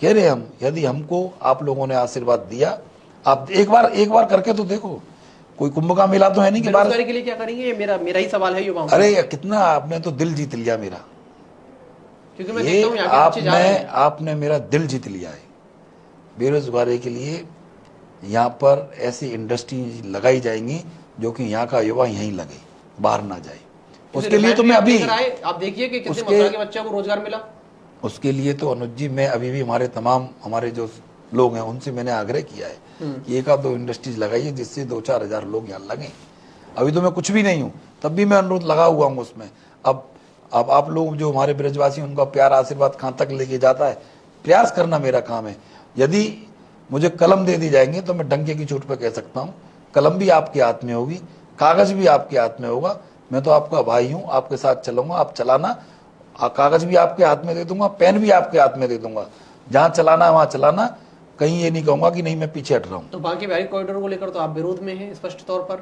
कह रहे हम यदि हमको आप लोगों ने आशीर्वाद दिया, आप एक बार करके तो देखो। कोई कुंभ का मेला तो है नहीं कि बाहर। बेरोजगारी के लिए क्या करेंगे, ये मेरा ही सवाल है युवाओं का। अरे कितना आपने तो दिल जीत लिया मेरा, क्योंकि मैं ये देखता हूँ यहाँ के बच्चे जा रहे हैं। आपने मेरा दिल जीत लिया है। बेरोजगारी के लिए यहाँ पर ऐसी इंडस्ट्री लगाई जाएंगी जो कि यहाँ का युवा यहीं लगे, बाहर ना जाए। उसके लिए तो मैं अभी आप देखिए कि कितने मथुरा के बच्चों को रोजगार मिला। उसके लिए तो अनुज जी मैं अभी भी हमारे जो लोग हैं उनसे मैंने आग्रह किया है कि 1 आध 2 इंडस्ट्रीज लगाइए जिससे 2-4 हजार लोग यहाँ लगे। अभी तो मैं कुछ भी नहीं हूँ, तब भी मैं अनुरोध लगा हुआ हूँ उसमें। अब आप लोग जो हमारे ब्रजवासी, उनका प्यार आशीर्वाद कहाँ तक लेके जाता है, प्रयास करना मेरा काम है। यदि मुझे कलम दे दी जाएंगे तो मैं डंके की चोट पर कह सकता हूँ, कलम भी आपके हाथ में होगी, कागज भी आपके हाथ में होगा। मैं तो आपका भाई हूँ, आपके साथ चलूंगा, आप चलाना। कागज भी आपके हाथ में दे दूंगा, पेन भी आपके हाथ में दे दूंगा। जहां चलाना है वहां चलाना, कहीं ये नहीं कहूंगा कि नहीं मैं पीछे हट रहा हूं। तो बाकी बिहारी कॉरिडोर को लेकर तो आप विरोध में हैं स्पष्ट तौर पर,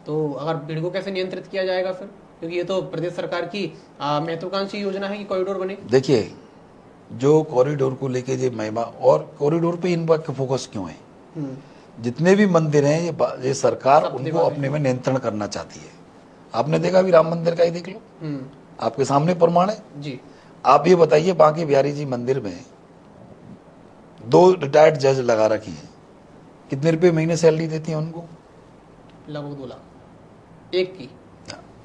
तो अगर भीड़ को कैसे नियंत्रित किया जाएगा फिर, क्योंकि ये तो प्रदेश सरकार की महत्वाकांक्षी योजना है कि कॉरिडोर बने। देखिए जो कॉरिडोर को लेके जो महिमा, और कॉरिडोर पे इन पर फोकस क्यों है, जितने भी मंदिर हैं ये सरकार उनको अपने में नियंत्रण करना चाहती है। आपने देखा भी राम मंदिर का ही देख लो, आपके सामने प्रमाण है जी। आप ये बताइए, बांके बिहारी जी मंदिर में 2 रिटायर्ड जज लगा रखी हैं, कितने रुपए महीने सैलरी देती हैं उनको? लगभग 2 लाख एक की।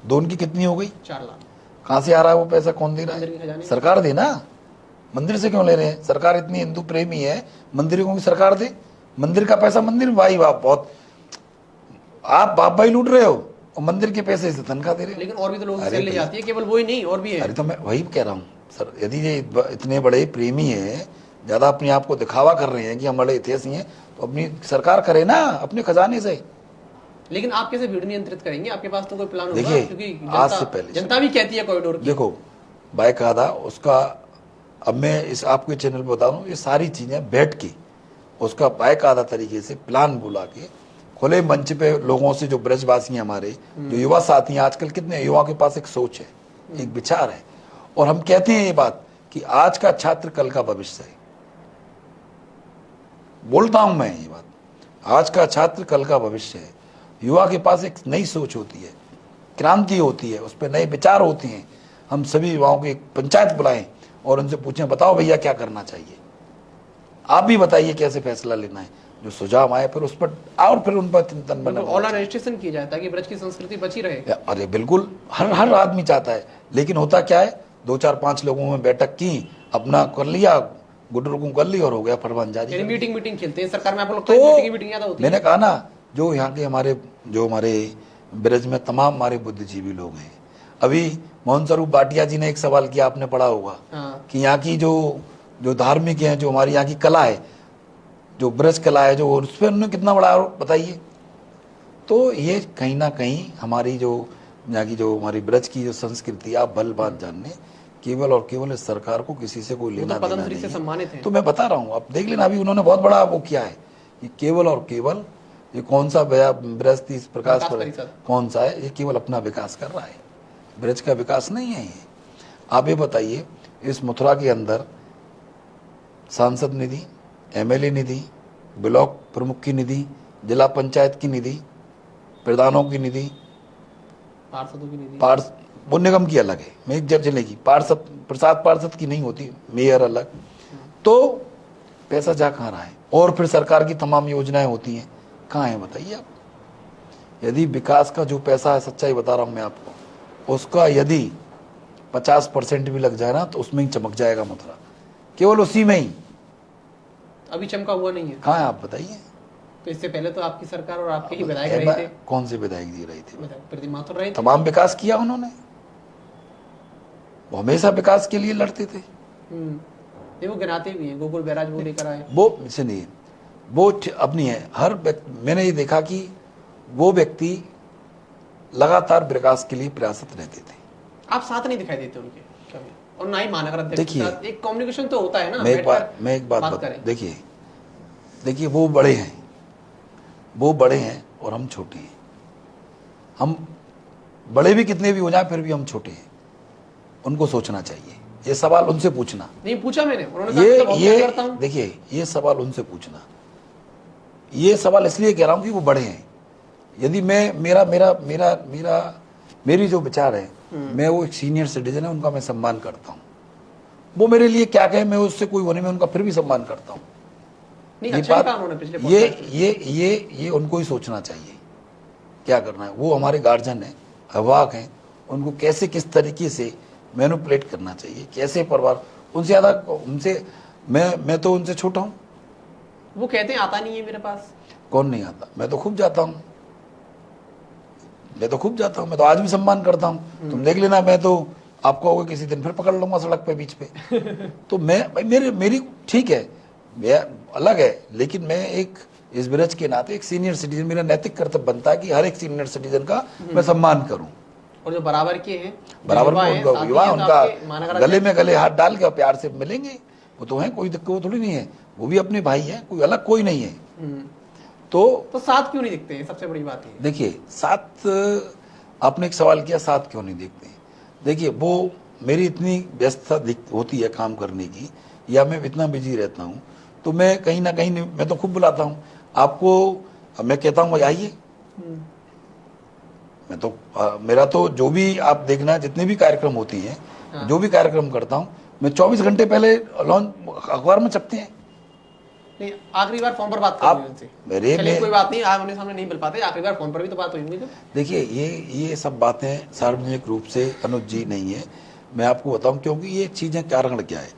2 की कितनी हो गई? 4 लाख। कहां से आ रहा है वो पैसा, कौन दे रहा मंदिर के है? खजाने। सरकार दे ना, मंदिर से क्यों ले रहे हैं? सरकार इतनी हिंदू प्रेमी है, मंदिरों की सरकार दे, मंदिर का पैसा मंदिर। भाई बाप, बहुत आप बाप भाई लूट रहे हो और मंदिर के पैसे से तनख्वाह दे रहे हो। लेकिन और भी तो लोगों की सैलरी जाती है, केवल वही नहीं और भी है। अरे तो मैं वही कह रहा हूँ सर, यदि ये इतने बड़े प्रेमी है, ज्यादा अपने आप को दिखावा कर रहे हैं कि हम बड़े इतिहासी हैं, तो अपनी सरकार करे ना अपने खजाने से। लेकिन आप कैसे भीड़ नियंत्रित करेंगे? आपके पास तो कोई प्लान होगा, देखिए, क्योंकि आज से पहले जनता भी कहती है कॉरिडोर की। देखो बायकायदा उसका, अब मैं इस आपके चैनल पर बता रहा हूँ, ये सारी चीजें बैठ के उसका बायकायदा तरीके से प्लान बुला के खुले मंच पे लोगों से, जो ब्रजवासी हैं हमारे, जो युवा साथी हैं, आजकल कितने युवा के पास एक सोच है, एक विचार है, और हम कहते हैं ये बात कि आज का छात्र कल का भविष्य है। बोलता हूं मैं ये बात, आज का छात्र कल का भविष्य है। युवा के पास एक नई सोच होती है, क्रांति होती है, उस पर नए विचार होते हैं। हम सभी युवाओं की एक पंचायत बुलाएं और उनसे पूछें, बताओ भैया क्या करना चाहिए, आप भी बताइए कैसे फैसला लेना है। जो सुझाव आए फिर उस पर, और फिर उन पर चिंतन बना, ऑनलाइन रजिस्ट्रेशन किया जाए ताकि ब्रज की संस्कृति बची रहे। अरे बिल्कुल, हर आदमी चाहता है, लेकिन होता क्या है, 2-4-5 लोगों में बैठक की, अपना कर लिया, गुडरुगू कर ली और हो गया फरमान जारी। मीटिंग खेलते हैं सरकार में, आपको लगता है मीटिंग ज्यादा होती है? मैंने कहा ना, जो यहाँ के हमारे ब्रज में तमाम हमारे बुद्धिजीवी लोग हैं। अभी मोहन स्वरूप भाटिया जी ने एक सवाल किया, आपने पढ़ा होगा, कि यहाँ की जो धार्मिक है, जो हमारी यहाँ की कला है, जो ब्रज कला है, जो उस पर उन्होंने कितना बड़ा बताइए। तो ये कहीं ना कहीं हमारी जो यहाँ की, जो हमारी ब्रज की जो संस्कृति, आप भल बात जानने, केवल और केवल इस सरकार को किसी से कोई लेना देना नहीं है। सम्मानित है। तो मैं बता रहा हूँ, आप देख लेना, अभी उन्होंने बहुत बड़ा वो किया है, ये केवल और केवल ये कौन सा ब्रज 30 प्रकाश कौन सा है, ये केवल अपना विकास कर रहा है, ब्रज का विकास नहीं है ये। आप ये बताइए, इस मथुरा के अंदर सांसद निधि, एमएलए निधि, ब्लॉक प्रमुख की निधि, जिला पंचायत की निधि, प्रधानों की निधि, पार्षदों की निधि, वो निगम की अलग है, मैं एक जिले की, प्रसाद पार्षद की नहीं होती, मेयर अलग। तो पैसा जा कहाँ रहा है? और फिर सरकार की तमाम योजनाएं होती हैं, कहाँ है बताइए आप? यदि विकास का जो पैसा है, सच्चाई बता रहा हूं मैं आपको, उसका यदि 50% भी लग जाए ना, तो उसमें ही चमक जाएगा मथुरा। केवल उसी में ही। अभी चमका हुआ नहीं है। कहाँ है आप बताइए। तो इससे पहले तो आपकी सरकार और आपके ही विधायक रहे थे। कौन से विधायक जी रहे थे? विधायक प्रदीप माथुर रहे थे। तमाम विकास किया उन्होंने, वो हमेशा विकास के लिए लड़ते थे। नहीं, वो गिनाते भी हैं, गोकुल बैराज वो लेकर आए। वो सुनिए, वो अपनी है मैंने ये देखा कि वो व्यक्ति लगातार विकास के लिए प्रयासरत रहते थे। आप साथ नहीं दिखाई देते उनके कभी, और ना ही महानगर अध्यक्ष के देखिए, साथ एक कम्युनिकेशन तो होता है ना। मैं एक बात करें। देखिए वो बड़े हैं और हम छोटे हैं। हम बड़े भी कितने भी हो जाए फिर भी हम छोटे हैं, उनको सोचना चाहिए। ये सवाल उनसे पूछना। नहीं पूछा मैंने, उन्होंने कहा कि मैं करता हूं। देखिए ये सवाल उनसे पूछना, ये सवाल इसलिए कह रहा हूं कि वो बड़े हैं। यदि मेरी जो विचार है, मैं वो एक सीनियर सिटीजन है, उनका मैं सम्मान करता हूं। वो मेरे लिए क्या कहे, मैं उससे कोई होने में उनका फिर भी सम्मान करता हूं। नहीं, ये अच्छा बात, कहा उन्होंने पिछले ये उनको ही सोचना चाहिए क्या करना है। वो हमारे गार्जियन है, अभिभावक हैं, उनको कैसे किस तरीके से मैनिपुलेट करना चाहिए, कैसे परिवार उनसे ज्यादा मैं तो उनसे छोटा हूं। वो कहते हैं आता नहीं है मेरे पास। कौन नहीं आता? मैं तो खूब जाता हूं, मैं तो आज भी सम्मान करता हूं। तुम देख लेना, मैं तो आपको होगा किसी दिन फिर पकड़ लूंगा सड़क पे बीच पे। तो मेरी ठीक है, मैं अलग है, लेकिन मैं एक इस ब्रज के नाते एक सीनियर सिटीजन, मेरा नैतिक कर्तव्य बनता है कि हर एक सीनियर सिटीजन का मैं सम्मान करूं। और जो बराबर के हैं, बराबर में उनका युवा, उनका गले में गले हाथ डाल के प्यार से मिलेंगे, वो तो है, कोई दिक्कत थोड़ी नहीं है। वो भी अपने भाई है, कोई अलग कोई नहीं है। तो साथ क्यों नहीं दिखते हैं? सबसे बड़ी बात है। देखिए साथ, आपने एक सवाल किया साथ क्यों नहीं देखते। देखिए वो मेरी इतनी व्यस्तता होती है काम करने की, या मैं इतना बिजी रहता हूँ, तो मैं कहीं ना कहीं मैं तो खूब बुलाता हूँ आपको। मैं कहता हूँ आइए। मैं तो मेरा तो जो भी आप देखना, जितने भी कार्यक्रम होती हैं, हाँ। जो भी कार्यक्रम करता हूँ मैं 24 घंटे पहले अखबार में छपते हैं। नहीं, आखिरी बार फोन पर बात करूंगी उनसे। चलिए कोई बात नहीं, आमने सामने नहीं मिल पाते, आखिरी बार फोन पर भी तो बात हुई। देखिए ये सब बातें सार्वजनिक रूप से अनुज जी नहीं है, मैं आपको बताऊं, क्योंकि ये चीजें कारण क्या है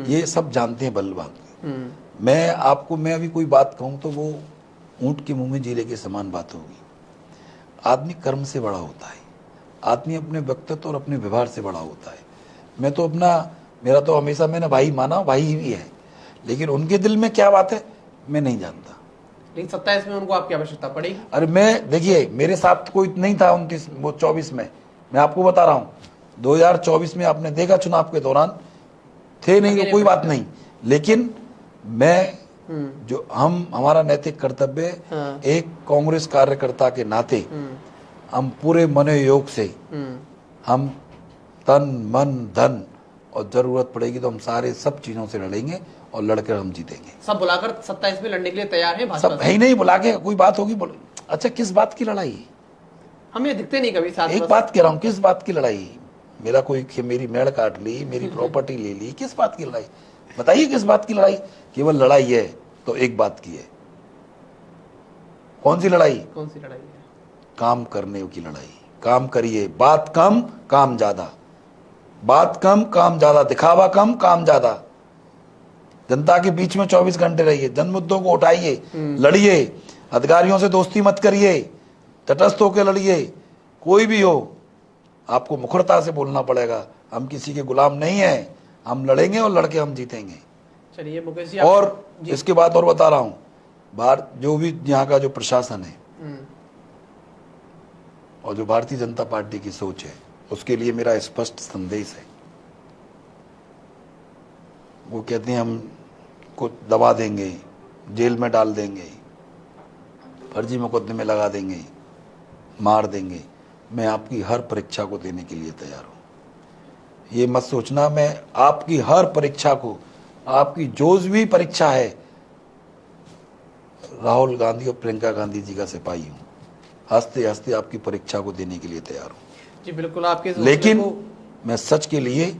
ये सब जानते हैं बल्लभाग। मैं अभी कोई बात कहूं तो वो ऊंट के मुंह में जीरे के समान बात होगी। आदमी कर्म से बड़ा होता है, आदमी अपने व्यक्तित्व और अपने व्यवहार से बड़ा होता है। मेरा तो हमेशा मैंने भाई माना, भाई ही भी है, लेकिन उनके दिल में क्या बात है मैं नहीं जानता। लेकिन 27 में उनको आपकी आवश्यकता पड़ेगी। अरे मैं देखिए, मेरे साथ कोई नहीं था 24 में, मैं आपको बता रहा हूँ 2024 में आपने देखा चुनाव के दौरान थे नहीं, तो कोई बात नहीं, लेकिन मैं जो हमारा नैतिक कर्तव्य एक कांग्रेस कार्यकर्ता के नाते हम पूरे मनोयोग से हम तन मन धन और जरूरत पड़ेगी तो हम सारे सब चीजों से लड़ेंगे और लड़कर हम जीतेंगे। सब बुलाकर 27 में लड़ने के लिए तैयार हैं भाजपा? सब है ही नहीं, बुला के कोई बात होगी अच्छा किस बात की लड़ाई? हमें दिखते नहीं कभी साथ। एक बात कह रहा हूँ, किस बात की लड़ाई? मेरी मेड़ काट ली, मेरी प्रॉपर्टी ले ली, किस बात की लड़ाई बताइए? किस बात की लड़ाई? केवल लड़ाई है तो एक बात की है। कौन सी लड़ाई है? काम करने की लड़ाई। काम करिए, बात कम काम ज्यादा, बात कम काम ज्यादा, दिखावा कम काम ज्यादा। जनता के बीच में 24 घंटे रहिए, जन मुद्दों को उठाइए, लड़िए, अधिकारियों से दोस्ती मत करिए, तटस्थ होकर लड़िए। कोई भी हो आपको मुखरता से बोलना पड़ेगा, हम किसी के गुलाम नहीं हैं, हम लड़ेंगे और लड़के हम जीतेंगे। चलिए मुकेश जी, और इसके बाद और बता रहा हूं, बाहर जो भी यहाँ का जो प्रशासन है और जो भारतीय जनता पार्टी की सोच है, उसके लिए मेरा स्पष्ट संदेश है। वो कहते हैं हम को दबा देंगे, जेल में डाल देंगे, फर्जी मुकदमे लगा देंगे, मार देंगे। मैं आपकी हर परीक्षा को देने के लिए तैयार हूं। ये मत सोचना, मैं आपकी हर परीक्षा को, आपकी जो भी परीक्षा है, राहुल गांधी और प्रियंका गांधी जी का सिपाही हूं, हंसते हंसते आपकी परीक्षा को देने के लिए तैयार हूं। जी बिल्कुल, आपके लेकिन मैं सच के लिए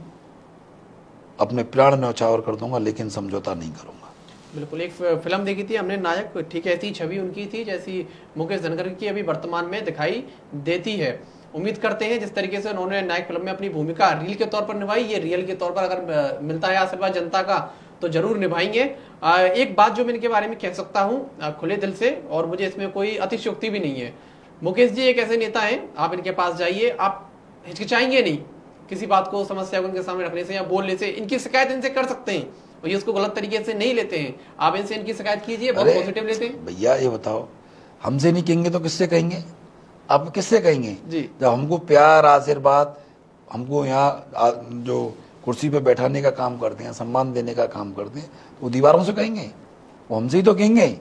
अपने प्राण न्यौछावर कर दूंगा, लेकिन समझौता नहीं करूंगा। बिल्कुल, एक फिल्म देखी थी हमने, नायक, ठीक ऐसी छवि उनकी थी जैसी मुकेश धनखड़ की अभी वर्तमान में दिखाई देती है। उम्मीद करते हैं जिस तरीके से उन्होंने नायक फिल्म में अपनी भूमिका रील के तौर पर निभाई, ये रियल के तौर पर अगर मिलता है आशीर्वाद जनता का, तो जरूर निभाएंगे। एक बात जो मैं इनके बारे में कह सकता हूं खुले दिल से, और मुझे इसमें कोई अतिशयोक्ति भी नहीं है, मुकेश जी एक ऐसे नेता हैं, आप इनके पास जाइए, आप हिचकिचाएंगे नहीं किसी बात को, समस्या को इनके सामने रखने से या बोलने से। इनकी शिकायत इनसे कर सकते हैं और ये उसको गलत तरीके से नहीं लेते हैं। आप इनसे इनकी शिकायत कीजिए, बहुत पॉजिटिव लेते हैं। भैया ये बताओ, हमसे नहीं कहेंगे तो किससे कहेंगे? आप किससे कहेंगे? जी। जब हमको प्यार आशीर्वाद, हमको यहाँ जो कुर्सी पे बैठाने का काम करते हैं, सम्मान देने का काम करते हैं, वो दीवारों से कहेंगे? वो हमसे ही तो कहेंगे।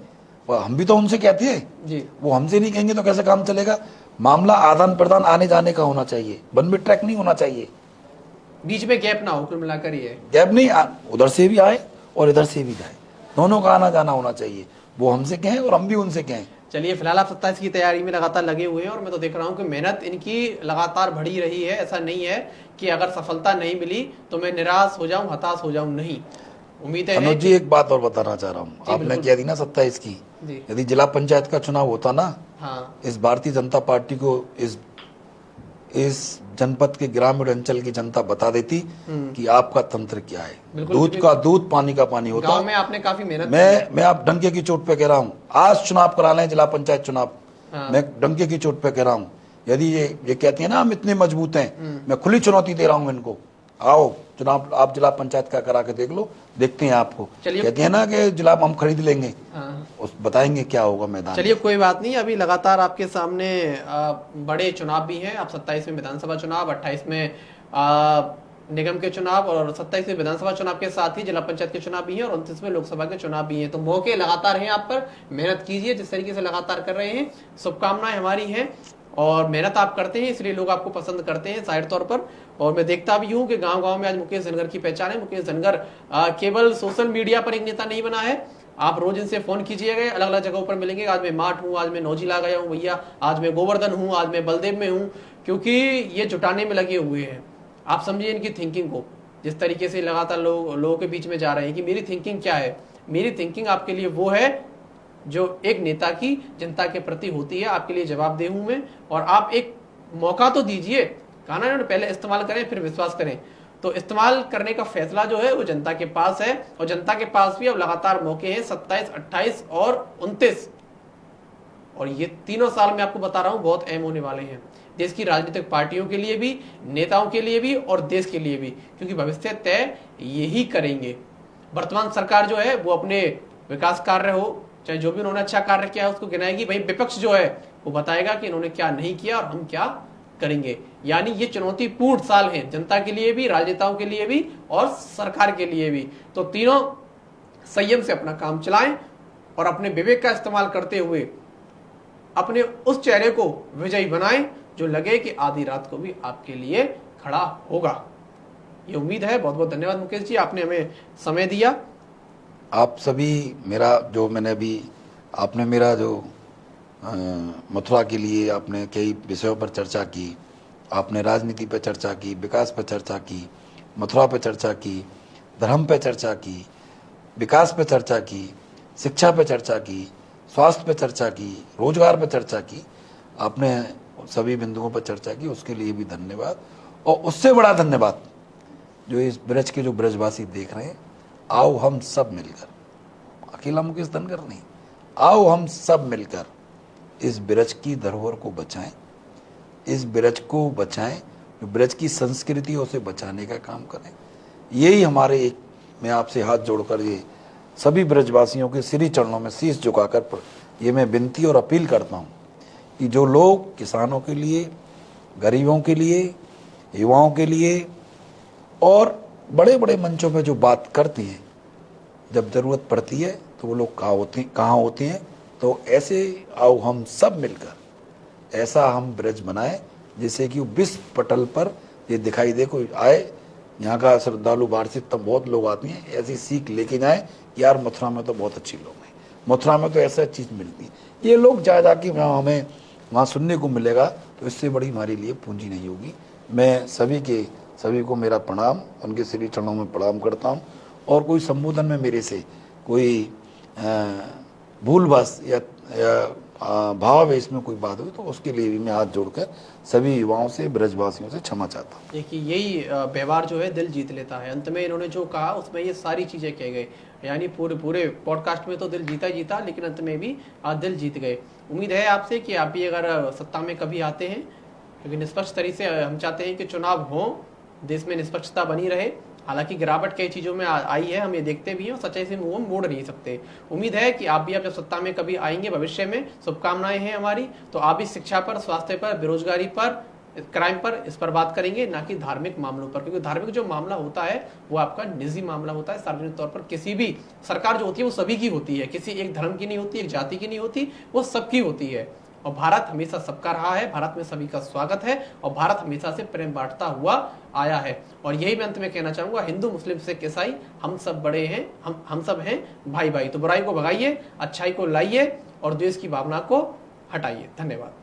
और हम भी तो उनसे कहते हैं जी। वो हमसे नहीं कहेंगे तो कैसे काम चलेगा? मामला आदान प्रदान आने जाने का होना चाहिए, वन वे ट्रैक नहीं होना चाहिए, बीच में गैप ना हो, कुल मिलाकर ये गैप नहीं। उधर से भी आए और इधर से भी जाए, दोनों का आना जाना होना चाहिए। वो हमसे कहें और हम भी उनसे कहें। चलिए, फिलहाल आप 27 की तैयारी में लगातार लगे हुए हैं और मैं तो देख रहा हूं कि मेहनत इनकी लगातार बढ़ी रही है। ऐसा नहीं है कि अगर सफलता नहीं मिली तो मैं निराश हो जाऊं, हताश हो जाऊं, नहीं। उम्मीद है अनुज जी, एक बात और बताना चाह रहा हूँ, आपने कह दी ना 27 की, यदि जिला पंचायत का चुनाव होता ना, हाँ, इस भारतीय जनता पार्टी को इस जनपद के ग्रामीण अंचल की जनता बता देती कि आपका तंत्र क्या है। दूध का दूध, पानी का पानी होता। गांव में आपने काफी मेहनत मैं आप डंके की चोट पे कह रहा हूँ, आज चुनाव करा लें, जिला पंचायत चुनाव, मैं डंके की चोट पे कह रहा हूँ। यदि ये कहती है ना हम इतने मजबूत हैं, मैं खुली चुनौती दे रहा हूँ इनको, आओ चुनाव आप जिला पंचायत का करा के देख लो, देखते हैं आपको। कहती है ना कि जिला हम खरीद लेंगे, उस बताएंगे क्या होगा मैदान। चलिए, कोई बात नहीं, अभी लगातार आपके सामने बड़े चुनाव भी हैं। आप 27 में विधानसभा चुनाव, 28 में निगम के चुनाव और 27 में विधानसभा चुनाव के साथ ही जिला पंचायत के चुनाव भी हैं और 29 में लोकसभा के चुनाव भी हैं। तो मौके लगातार हैं आप पर, मेहनत कीजिए जिस तरीके से लगातार कर रहे हैं। शुभकामनाएं हमारी हैं और मेहनत आप करते हैं, इसलिए लोग आपको पसंद करते हैं जाहिर तौर पर। और मैं देखता भी हूं कि गांव-गांव में आज मुकेश धनगर की पहचान है। मुकेश धनगर केवल सोशल मीडिया पर एक नेता नहीं बना है, आप रोज इनसे फोन कीजिएगा, अलग अलग जगहों पर मिलेंगे। आज मैं माठ हूँ, आज मैं नौजिला गया हूँ भैया, आज मैं गोवर्धन हूँ, आज मैं बलदेव में हूँ, क्योंकि ये जुटाने में लगे हुए हैं। आप समझिए इनकी थिंकिंग को, जिस तरीके से लगातार लोगों के बीच में जा रहे हैं कि मेरी थिंकिंग क्या है। मेरी थिंकिंग आपके लिए वो है जो एक नेता की जनता के प्रति होती है। आपके लिए जवाबदेह हूं मैं, और आप एक मौका तो दीजिए। कहा ना इन्होंने, पहले इस्तेमाल करें फिर विश्वास करें। तो इस्तेमाल करने का फैसला जो है वो जनता के पास है, और जनता के पास भी अब लगातार मौके हैं 27, 28 और 29। और ये तीनों साल मैं आपको बता रहा हूं बहुत अहम होने वाले हैं, देश की राजनीतिक पार्टियों के लिए भी, नेताओं के लिए भी और देश के लिए भी, क्योंकि भविष्य तय यही करेंगे। वर्तमान सरकार जो है वो अपने विकास कार्य हो, चाहे जो भी उन्होंने अच्छा कार्य किया है उसको गिनाएगी। भाई विपक्ष जो है वो बताएगा कि इन्होंने क्या नहीं किया और हम क्या करेंगे। यानी ये चुनौतीपूर्ण साल है जनता के लिए भी, राजनेताओं के लिए भी और सरकार के लिए भी। तो तीनों संयम से अपना काम चलाएं और अपने विवेक का इस्तेमाल करते हुए अपने उस चेहरे को विजयी बनाएं जो लगे कि आधी रात को भी आपके लिए खड़ा होगा। ये उम्मीद है। बहुत बहुत धन्यवाद मुकेश जी, आपने हमें समय दिया। आप सभी मेरा जो मैंने अभी, आपने मेरा जो मथुरा के लिए आपने कई विषयों पर चर्चा की, आपने राजनीति पर चर्चा की, विकास पर चर्चा की, मथुरा पर चर्चा की, धर्म पर चर्चा की, विकास पर चर्चा की, शिक्षा पर चर्चा की, स्वास्थ्य पर चर्चा की, रोजगार पर चर्चा की, आपने सभी बिंदुओं पर चर्चा की, उसके लिए भी धन्यवाद। और उससे बड़ा धन्यवाद जो इस ब्रज के जो ब्रजवासी देख रहे हैं। आओ हम सब मिलकर, अकेला मुकेश धनगर नहीं, आओ हम सब मिलकर इस ब्रज की धरोहर को बचाएं, इस ब्रज को बचाएं, जो ब्रज की संस्कृति है उसे बचाने का काम करें। यही हमारे एक, मैं आपसे हाथ जोड़कर ये सभी ब्रजवासियों के श्री चरणों में शीश झुकाकर ये मैं विनती और अपील करता हूँ कि जो लोग किसानों के लिए, गरीबों के लिए, युवाओं के लिए और बड़े बड़े मंचों पे जो बात करती हैं, जब जरूरत पड़ती है तो वो लोग कहाँ होते हैं। तो ऐसे आओ हम सब मिलकर ऐसा हम ब्रज बनाएं जिससे कि विश्व पटल पर ये दिखाई दे, कोई आए यहाँ का श्रद्धालु बाहर से तब बहुत लोग आते हैं, ऐसी सीख लेके जाए यार मथुरा में तो बहुत अच्छी लोग हैं, मथुरा में तो ऐसा चीज़ मिलती है। ये लोग जा जाके हमें वहाँ सुनने को मिलेगा, तो इससे बड़ी हमारे लिए पूंजी नहीं होगी। मैं सभी को मेरा प्रणाम, उनके श्री चरणों में प्रणाम करता हूँ। और कोई संबोधन में मेरे से कोई भूलवश या भावावेश में कोई बात हुई तो उसके लिए भी मैं हाथ जोड़कर सभी युवाओं से, ब्रजवासियों से क्षमा चाहता हूँ। देखिए यही व्यवहार जो है दिल जीत लेता है। अंत में इन्होंने जो कहा उसमें ये सारी चीजें कह गए, यानी पूरे पूरे पॉडकास्ट में तो दिल जीता ही जीता, लेकिन अंत में भी आज दिल जीत गए। उम्मीद है आपसे कि आप भी अगर सत्ता में कभी आते हैं, क्योंकि निष्पक्ष तरीके से हम चाहते हैं कि चुनाव हो, देश में निष्पक्षता बनी रहे। हालांकि गिरावट कई चीज़ों में आई है, हम ये देखते भी हैं और सच्चाई से मुंह मोड़ नहीं सकते। उम्मीद है कि आप भी अब जब सत्ता में कभी आएंगे भविष्य में, शुभकामनाएं हैं हमारी, तो आप भी शिक्षा पर, स्वास्थ्य पर, बेरोजगारी पर, क्राइम पर, इस पर बात करेंगे, ना कि धार्मिक मामलों पर। क्योंकि धार्मिक जो मामला होता है वो आपका निजी मामला होता है। सार्वजनिक तौर पर किसी भी सरकार जो होती है वो सभी की होती है, किसी एक धर्म की नहीं होती, एक जाति की नहीं होती, वो सबकी होती है। और भारत हमेशा सबका रहा है, भारत में सभी का स्वागत है और भारत हमेशा से प्रेम बांटता हुआ आया है। और यही मैं अंत में कहना चाहूंगा, हिंदू, मुस्लिम, सिख, ईसाई, हम सब बड़े हैं, हम सब हैं भाई भाई। तो बुराई को भगाइए, अच्छाई को लाइए और देश की भावना को हटाइए। धन्यवाद।